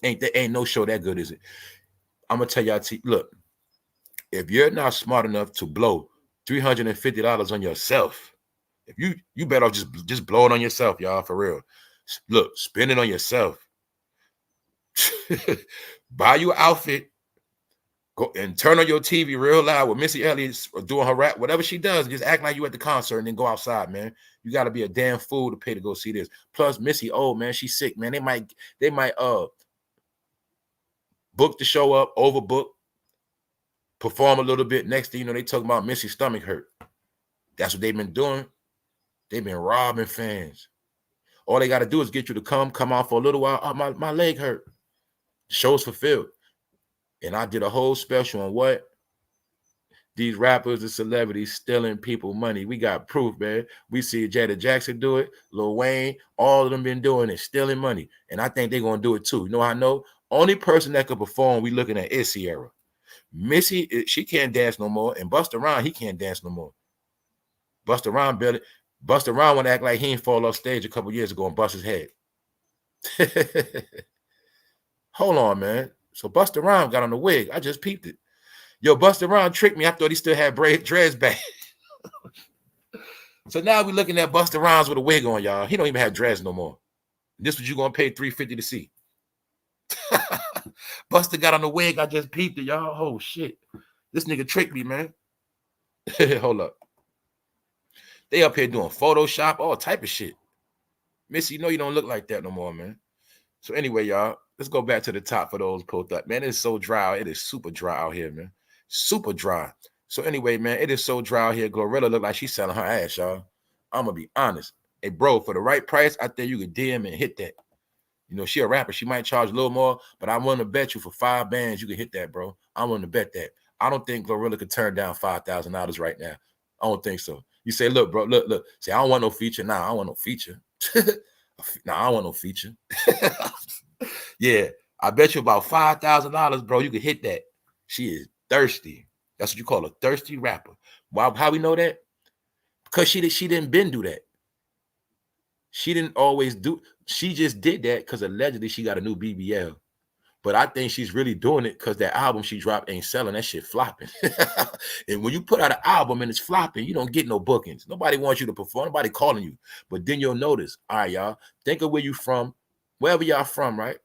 Ain't no show that good, is it? I'm gonna tell y'all. Look, if you're not smart enough to blow $350 on yourself, if you better just blow it on yourself, y'all. For real. Look, spend it on yourself. Buy you an outfit, go and turn on your TV real loud with Missy Elliott doing her rap, whatever she does, just act like you at the concert and then go outside, man. You got to be a damn fool to pay to go see this. Plus, Missy old, man, she's sick, man. They might book the show up, overbook, perform a little bit. Next thing you know, they talking about Missy's stomach hurt. That's what they've been doing. They've been robbing fans. All they got to do is get you to come out for a little while. Oh, my leg hurt. Show's fulfilled. And I did a whole special on what? These rappers and celebrities stealing people money. We got proof, man. We see Jada Jackson do it, Lil Wayne, all of them been doing it, stealing money. And I think they're going to do it too. You know how I know? Only person that could perform we looking at is Ciara. Missy, she can't dance no more. And Busta Rhymes, he can't dance no more. Busta Rhymes want to act like he ain't fall off stage a couple years ago and bust his head. Hold on, man. So Busta Rhymes got on the wig. I just peeped it. Yo, Busta Rhymes tricked me. I thought he still had dreads back. So now we looking at Busta Rhymes with a wig on, y'all. He don't even have dreads no more. This what you gonna pay $350 to see. Busta got on the wig. I just peeped it, y'all. Oh shit. This nigga tricked me, man. Hold up. They up here doing Photoshop, all type of shit. Missy, you know you don't look like that no more, man. So anyway, y'all, let's go back to the top for those pulled up. Man, it's so dry. It is super dry out here, man. Super dry. So anyway, man, it is so dry out here. GLORILLA look like she's selling her ass, y'all. I'm going to be honest. Hey, bro, for the right price, I think you could DM and hit that. You know, she a rapper. She might charge a little more, but I'm willing to bet you for 5 bands you can hit that, bro. I'm willing to bet that. I don't think GLORILLA could turn down $5,000 right now. I don't think so. You say, look, bro, look. Say, I don't want no feature. Nah, I don't want no feature. Nah, I don't want no feature. Yeah, I bet you about $5,000, bro. You could hit that. She is thirsty. That's what you call a thirsty rapper. Why? How we know that? Because she didn't been do that. She didn't always do. She just did that because allegedly she got a new BBL. But I think she's really doing it because that album she dropped ain't selling. That shit flopping. And when you put out an album and it's flopping, you don't get no bookings. Nobody wants you to perform. Nobody calling you. But then you'll notice, all right, y'all, think of where you from, wherever y'all from, right?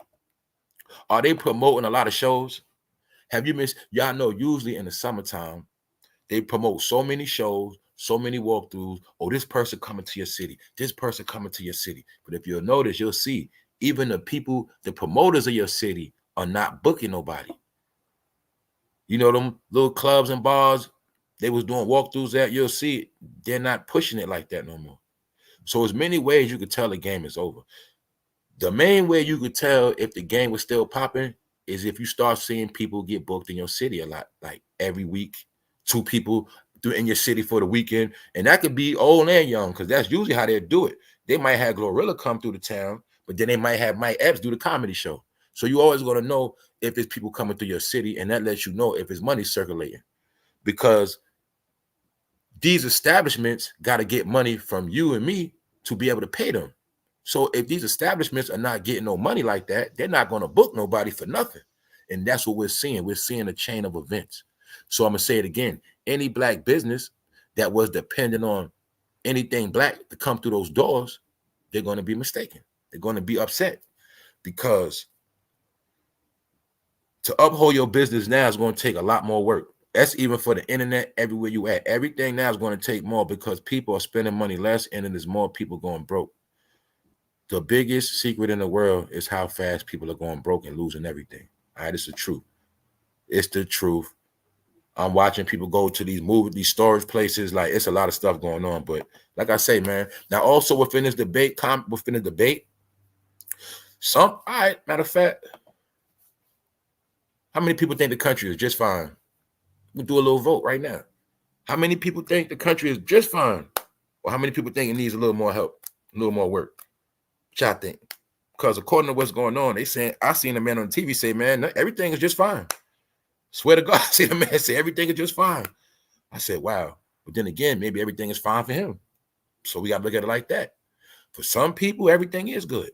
Are they promoting a lot of shows? Have you missed? Y'all know usually in the summertime, they promote so many shows, so many walkthroughs. Oh, this person coming to your city. This person coming to your city. But if you'll notice, you'll see even the people, the promoters of your city are not booking nobody. You know, them little clubs and bars they was doing walkthroughs at, you'll see it. They're not pushing it like that no more. So there's many ways you could tell the game is over. The main way you could tell if the game was still popping is if you start seeing people get booked in your city a lot, like every week, 2 people in your city for the weekend. And that could be old and young, because that's usually how they do it. They might have GLORILLA come through the town, but then they might have Mike Epps do the comedy show. So you always going to know if it's people coming through your city, and that lets you know if it's money circulating. Because these establishments got to get money from you and me to be able to pay them. So if these establishments are not getting no money like that, they're not going to book nobody for nothing. And that's what we're seeing. We're seeing a chain of events. So I'm going to say it again. Any black business that was dependent on anything black to come through those doors, they're going to be mistaken. They're going to be upset, because to uphold your business now is going to take a lot more work. That's even for the internet, everywhere you at. Everything now is going to take more, because people are spending money less, and then there's more people going broke. The biggest secret in the world is how fast people are going broke and losing everything. All right, it's the truth. It's the truth. I'm watching people go to these storage places. Like, it's a lot of stuff going on. But like I say, man, now also within this debate, all right, matter of fact, how many people think the country is just fine? We'll do a little vote right now. How many people think the country is just fine? Or how many people think it needs a little more help, a little more work? What y'all think? Because according to what's going on, they saying, I seen a man on TV say, man, everything is just fine. Swear to God, I see the man say everything is just fine. I said, wow. But then again, maybe everything is fine for him. So we got to look at it like that. For some people, everything is good.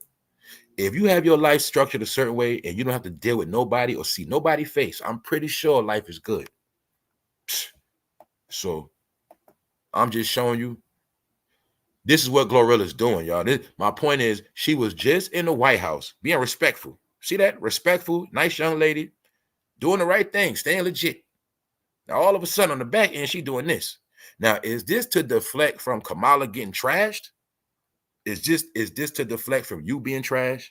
If you have your life structured a certain way and you don't have to deal with nobody or see nobody's face, I'm pretty sure life is good. So I'm just showing you, this is what GLORILLA is doing, y'all. My point is, she was just in the White House being respectful. See that? Respectful, nice young lady, doing the right thing, staying legit. Now, all of a sudden, on the back end, she doing this. Now, is this to deflect from Kamala getting trashed? Is this to deflect from you being trashed?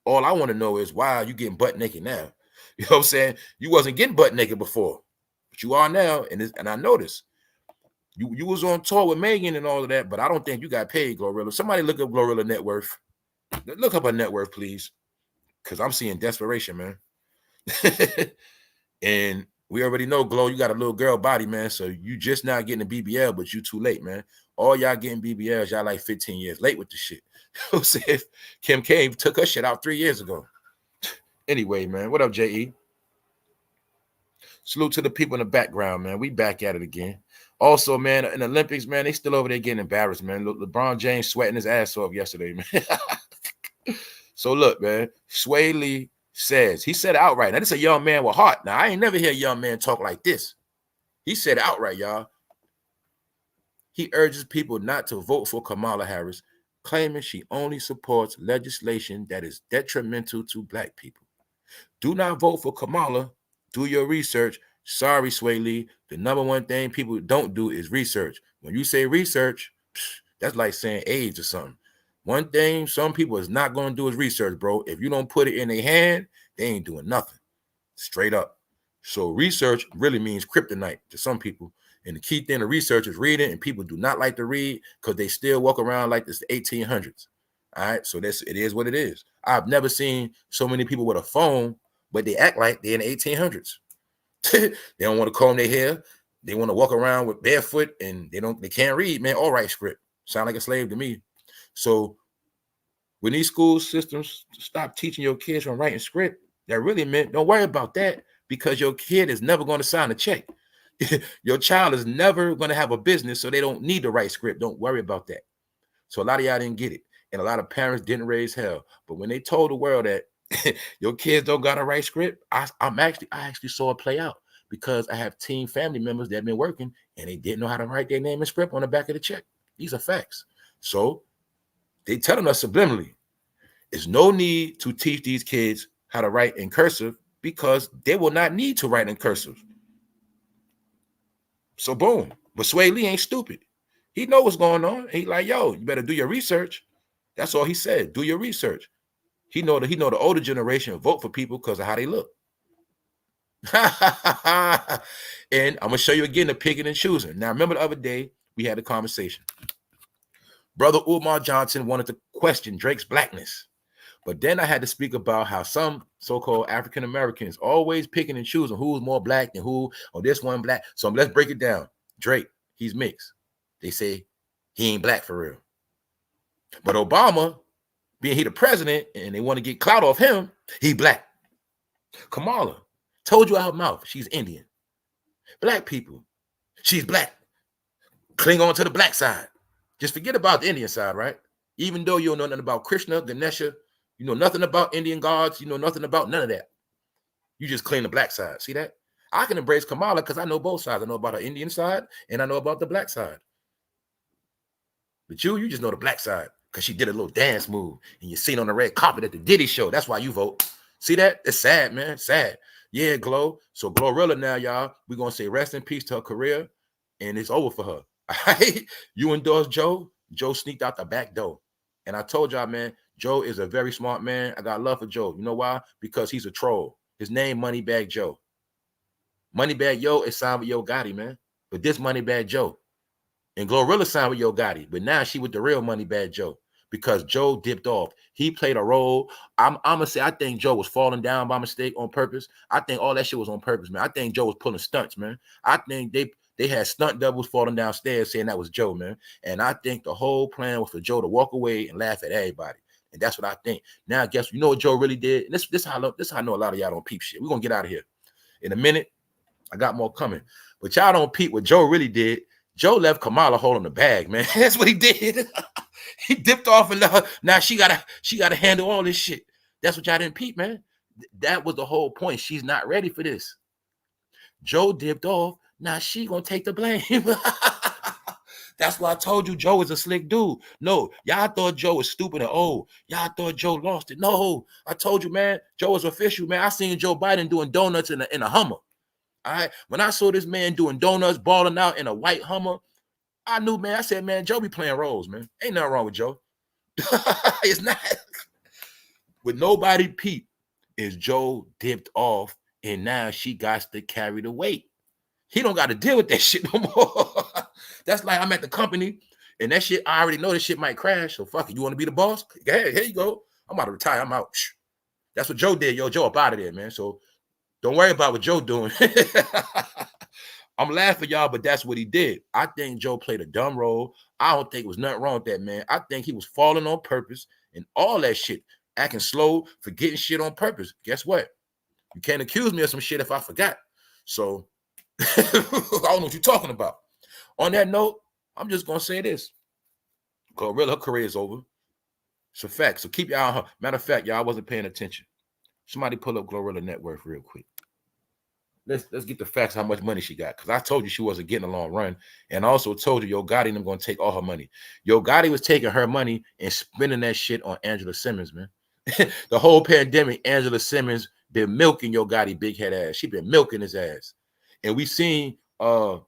All I want to know is why are you getting butt naked now? You know what I'm saying? You wasn't getting butt naked before, but you are now. And I noticed you was on tour with Megan and all of that, but I don't think you got paid, GLORILLA. Somebody look up GLORILLA net worth. Look up her net worth, please, because I'm seeing desperation, man. And we already know, Glo, you got a little girl body, man. So you just not getting a BBL, but you too late, man. All y'all getting BBLs, y'all like 15 years late with the shit. You know what I'm saying? Kim K took her shit out 3 years ago. Anyway, man, what up, J.E.? Salute to the people in the background, man. We back at it again. Also, man, in the Olympics, man, they still over there getting embarrassed, man. LeBron James sweating his ass off yesterday, man. So look, man, Sway Lee says, he said it outright. Now, this is a young man with heart. Now, I ain't never hear a young man talk like this. He said it outright, y'all. He urges people not to vote for Kamala Harris, claiming she only supports legislation that is detrimental to Black people. Do not vote for Kamala. Do your research. Sorry, Sway Lee. The number one thing people don't do is research. When you say research, that's like saying AIDS or something. One thing some people is not going to do is research, bro. If you don't put it in their hand, they ain't doing nothing. Straight up. So research really means kryptonite to some people. And the key thing to research is reading, and people do not like to read because they still walk around like this 1800s. All right, so it is what it is. I've never seen so many people with a phone, but they act like they're in the 1800s. They don't want to comb their hair. They want to walk around with barefoot, and they can't read, man. All right, script. Sound like a slave to me. So when these school systems stop teaching your kids from writing script, that really meant don't worry about that, because your kid is never going to sign a check. Your child is never going to have a business, so they don't need to write script. Don't worry about that. So a lot of y'all didn't get it. And a lot of parents didn't raise hell. But when they told the world that your kids don't got to write script, I actually saw it play out, because I have teen family members that have been working and they didn't know how to write their name and script on the back of the check. These are facts. So they telling us subliminally, there's no need to teach these kids how to write in cursive, because they will not need to write in cursive. So boom. But Sway Lee ain't stupid. He know what's going on. He like, yo, you better do your research. That's all he said. Do your research. He know the older generation vote for people because of how they look. And I'm gonna show you again the picking and choosing. Now, remember the other day we had a conversation. Brother Umar Johnson wanted to question Drake's blackness. But then I had to speak about how some so-called African Americans always picking and choosing who's more black than who, or this one black. So let's break it down. Drake, he's mixed. They say he ain't black for real. But Obama, being he the president and they want to get clout off him, he black. Kamala, told you out her mouth, she's Indian. Black people, she's black. Cling on to the black side. Just forget about the Indian side, right? Even though you don't know nothing about Krishna, Ganesha, you know nothing about Indian gods, you know nothing about none of that. You just claim the black side. See that? I can embrace Kamala because I know both sides. I know about her Indian side and I know about the black side. But you just know the black side because she did a little dance move and you seen on the red carpet at the Diddy show. That's why you vote. See that? It's sad, man. Sad. Yeah, Glo. So GLORILLA now, y'all, we're going to say rest in peace to her career, and it's over for her. All right? You endorse Joe. Joe sneaked out the back door. And I told y'all, man, Joe is a very smart man. I got love for Joe. You know why? Because he's a troll. His name Moneybag Joe. Moneybag Yo is signed with Yo Gotti, man. But this Moneybag Joe. And GLORILLA signed with Yo Gotti. But now she with the real Moneybag Joe. Because Joe dipped off. He played a role. I'm going to say I think Joe was falling down by mistake on purpose. I think all that shit was on purpose, man. I think Joe was pulling stunts, man. I think they had stunt doubles falling downstairs saying that was Joe, man. And I think the whole plan was for Joe to walk away and laugh at everybody. And that's what I think. Now, guess you know what Joe really did? And this how I know a lot of y'all don't peep shit. We're going to get out of here. In a minute, I got more coming. But y'all don't peep what Joe really did. Joe left Kamala holding the bag, man. That's what he did. He dipped off and now she gotta handle all this shit. That's what y'all didn't peep, man. That was the whole point. She's not ready for this. Joe dipped off. Now she gonna take the blame. That's why I told you Joe is a slick dude. No, y'all thought Joe was stupid and old. Y'all thought Joe lost it. No, I told you, man, Joe is official, man. I seen Joe Biden doing donuts in a Hummer. All right. When I saw this man doing donuts, balling out in a white Hummer, I knew, man. I said, man, Joe be playing roles, man. Ain't nothing wrong with Joe. It's not. With nobody peep, is Joe dipped off, and now she got to carry the weight. He don't got to deal with that shit no more. That's like I'm at the company, and that shit, I already know this shit might crash. So fuck it. You want to be the boss? Hey, here you go. I'm about to retire. I'm out. That's what Joe did. Yo, Joe up out of there, man. So don't worry about what Joe doing. I'm laughing, y'all, but that's what he did. I think Joe played a dumb role. I don't think it was nothing wrong with that, man. I think he was falling on purpose and all that shit, acting slow, forgetting shit on purpose. Guess what? You can't accuse me of some shit if I forgot. So I don't know what you're talking about. On that note, I'm just gonna say this: GLORILLA, her career is over. It's a fact. So keep your eye on her. Matter of fact, y'all wasn't paying attention. Somebody pull up GLORILLA net worth real quick. Let's get the facts how much money she got. Because I told you she wasn't getting a long run. And I also told you Yo Gotti and them going to take all her money. Yo Gotti was taking her money and spending that shit on Angela Simmons, man. The whole pandemic, Angela Simmons been milking Yo Gotti big head ass. She been milking his ass. And we seen the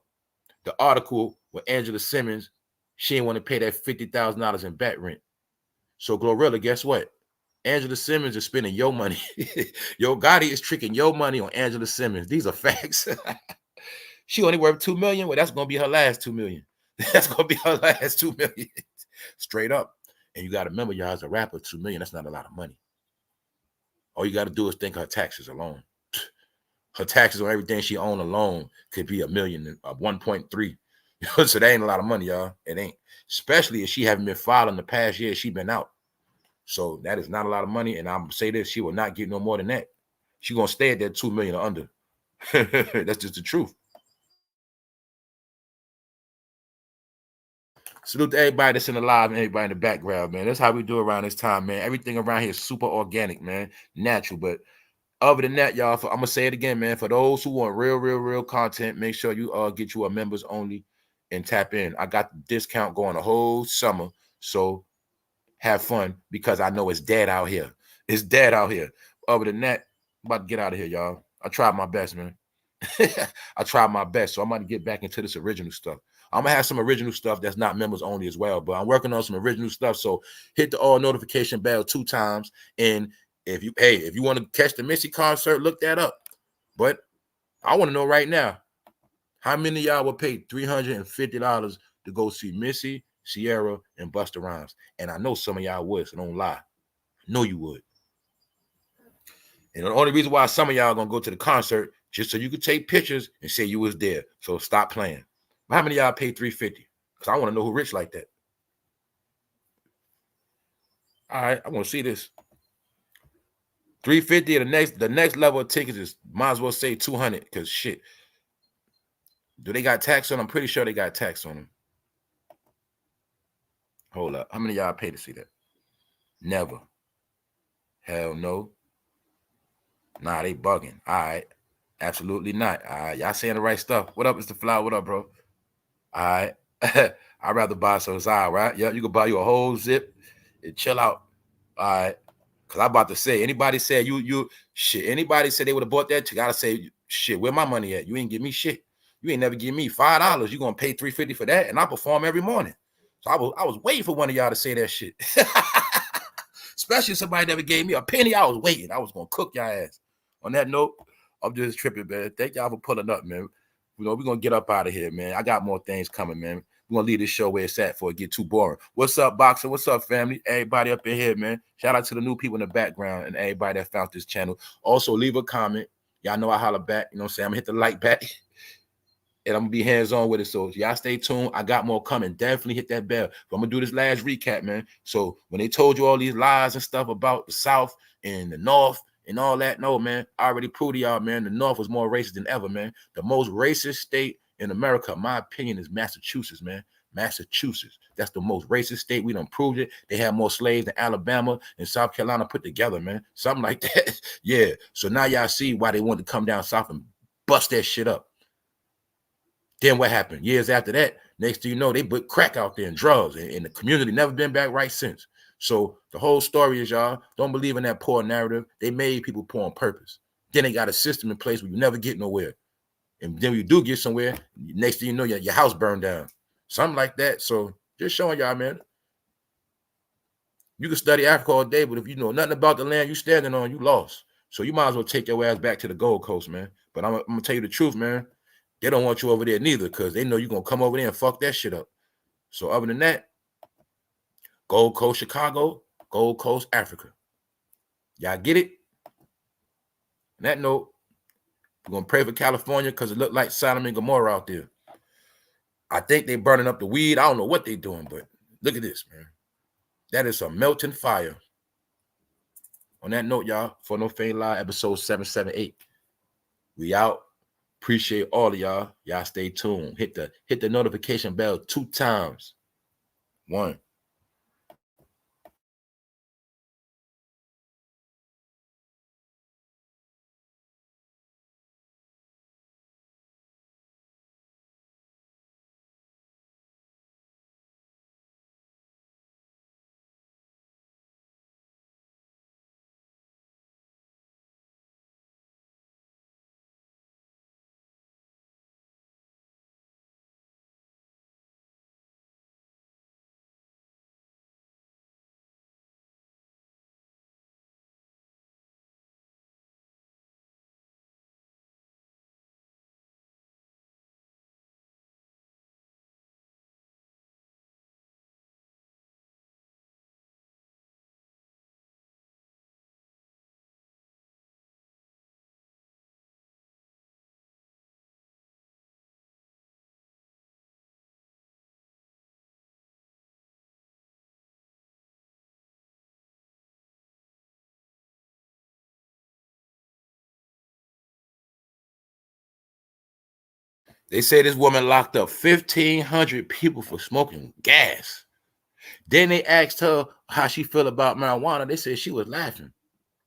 article with Angela Simmons. She didn't want to pay that $50,000 in back rent. So GLORILLA, guess what? Angela Simmons is spending your money. Yo Gotti is tricking your money on Angela Simmons. These are facts. She only worth $2 million. Well, that's gonna be her last $2 million. That's gonna be her last $2 million. Straight up. And you gotta remember, y'all, as a rapper, $2 million, that's not a lot of money. All you gotta do is think her taxes alone. Her taxes on everything she owned alone could be $1 million, 1.3. So that ain't a lot of money, y'all. It ain't. Especially if she haven't been filed in the past year, she been out. So that is not a lot of money. And I'm gonna say this, she will not get no more than that. She gonna stay at that 2 million or under. That's just the truth. Salute to everybody that's in the live and everybody in the background, man. That's how we do around this time, man. Everything around here is super organic, man. Natural. But other than that, y'all, I'm gonna say it again, man. For those who want real content, make sure you get you a members only and tap in. I got the discount going the whole summer. So have fun, because I know it's dead out here. It's dead out here. Other than that, I'm about to get out of here, y'all. I tried my best, man. I tried my best. So I'm about to get back into this original stuff. I'm gonna have some original stuff that's not members only as well, but I'm working on some original stuff. So hit the all notification bell 2 times. And if you want to catch the Missy concert, look that up. But I want to know right now, how many of y'all will pay $350 to go see Missy, Ciara, and Busta Rhymes? And I know some of y'all would, so don't lie. I know you would. And the only reason why some of y'all gonna go to the concert, just so you could take pictures and say you was there. So stop playing. But how many of y'all pay $350? Because I want to know who rich like that. All right, I want to see this. $350, and the next level of tickets is, might as well say $200, because shit. Do they got tax on them? I'm pretty sure they got tax on them. Hold up. How many of y'all pay to see that? Never. Hell no. Nah, they bugging. All right. Absolutely not. All right. Y'all saying the right stuff. What up, Mr. Flower? What up, bro? All right. I'd rather buy some Zai, right? Yeah, you can buy you a whole zip and chill out. All right. Because I'm about to say, anybody said anybody said they would have bought that, you got to say, shit, where my money at? You ain't give me shit. You ain't never give me $5. You going to pay $350 for that? And I perform every morning. So I was waiting for one of y'all to say that shit. Especially if somebody never gave me a penny. I was waiting. I was going to cook y'all ass. On that note, I'm just tripping, man. Thank y'all for pulling up, man. You know, we're going to get up out of here, man. I got more things coming, man. We're going to leave this show where it's at before it get too boring. What's up, Boxer? What's up, family? Everybody up in here, man. Shout out to the new people in the background and everybody that found this channel. Also, leave a comment. Y'all know I holler back. You know what I'm saying? I'm going to hit the like back. And I'm going to be hands-on with it. So y'all stay tuned. I got more coming. Definitely hit that bell. But I'm going to do this last recap, man. So when they told you all these lies and stuff about the South and the North and all that, no, man, I already proved to y'all, man, the North was more racist than ever, man. The most racist state in America, in my opinion, is Massachusetts, man. Massachusetts. That's the most racist state. We done proved it. They have more slaves than Alabama and South Carolina put together, man. Something like that. Yeah. So now y'all see why they wanted to come down south and bust that shit up. Then what happened? Years after that, Next thing you know, they put crack out there and drugs, and the community never been back right since. So the whole story is, y'all, don't believe in that poor narrative. They made people poor on purpose. Then they got a system in place where you never get nowhere. And then when you do get somewhere, next thing you know, your house burned down. Something like that. So just showing y'all, man. You can study Africa all day, but if you know nothing about the land you standing on, you lost. So you might as well take your ass back to the Gold Coast, man. But I'm gonna tell you the truth, man. They don't want you over there neither, because they know you're gonna come over there and fuck that shit up. So other than that, Gold Coast, Chicago, Gold Coast, Africa. Y'all get it? On that note, we're gonna pray for California because it looked like Sodom and Gomorrah out there. I think they burning up the weed. I don't know what they doing, but look at this, man. That is a melting fire. On that note, y'all, For No Fame Live, episode 778. We out. Appreciate all of y'all. Y'all stay tuned. Hit the notification bell 2 times. 1. They say this woman locked up 1,500 people for smoking gas. Then they asked her how she feel about marijuana. They said she was laughing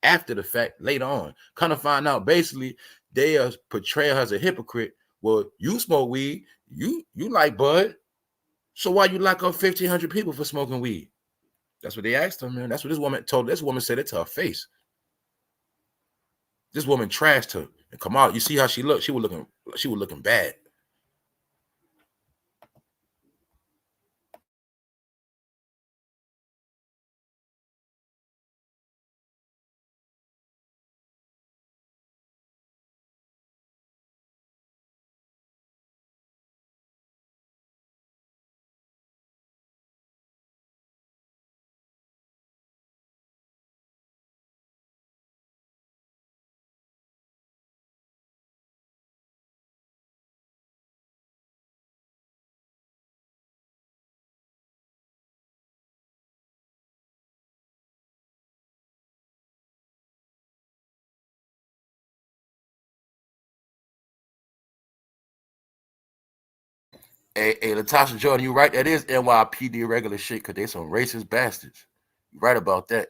after the fact later on. Kind of find out, basically, they portray her as a hypocrite. Well, you smoke weed. You like bud. So why you lock up 1,500 people for smoking weed? That's what they asked her, man. That's what this woman told. This woman said it to her face. This woman trashed her. And come out. You see how she looked? She was looking bad. Hey, Latasha Jordan, you right. That is NYPD regular shit because they some racist bastards. You right about that.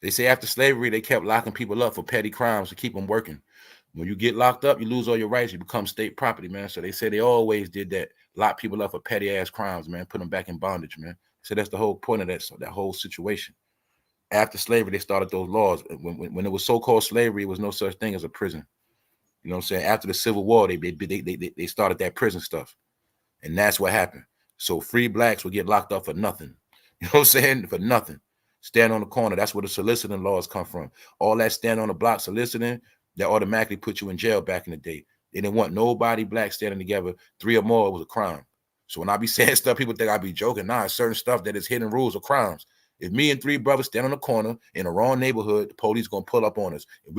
They say after slavery, they kept locking people up for petty crimes to keep them working. When you get locked up, you lose all your rights. You become state property, man. So they say they always did that. Lock people up for petty ass crimes, man. Put them back in bondage, man. So that's the whole point of that whole situation. After slavery, they started those laws. When it was so-called slavery, it was no such thing as a prison. You know what I'm saying? After the Civil War, they started that prison stuff. And that's what happened. So free blacks would get locked up for nothing. You know what I'm saying? For nothing. Stand on the corner. That's where the soliciting laws come from. All that stand on the block soliciting, that automatically put you in jail back in the day. They didn't want nobody black standing together. 3 or more was a crime. So when I be saying stuff, people think I be joking. Nah, it's certain stuff that is hidden rules or crimes. If me and 3 brothers stand on the corner in the wrong neighborhood, the police gonna pull up on us. If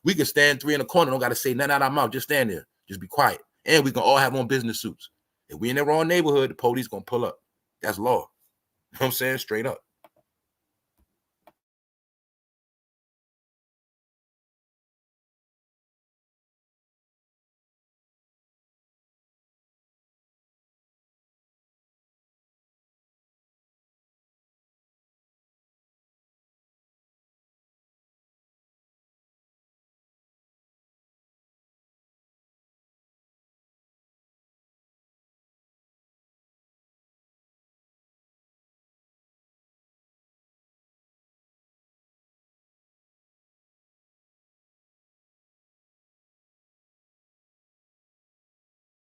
we can stand 3 in the corner, don't gotta say nothing out of our mouth. Just stand there. Just be quiet. And we can all have on business suits. If we in the wrong neighborhood, the police gonna pull up. That's law. You know what I'm saying? Straight up.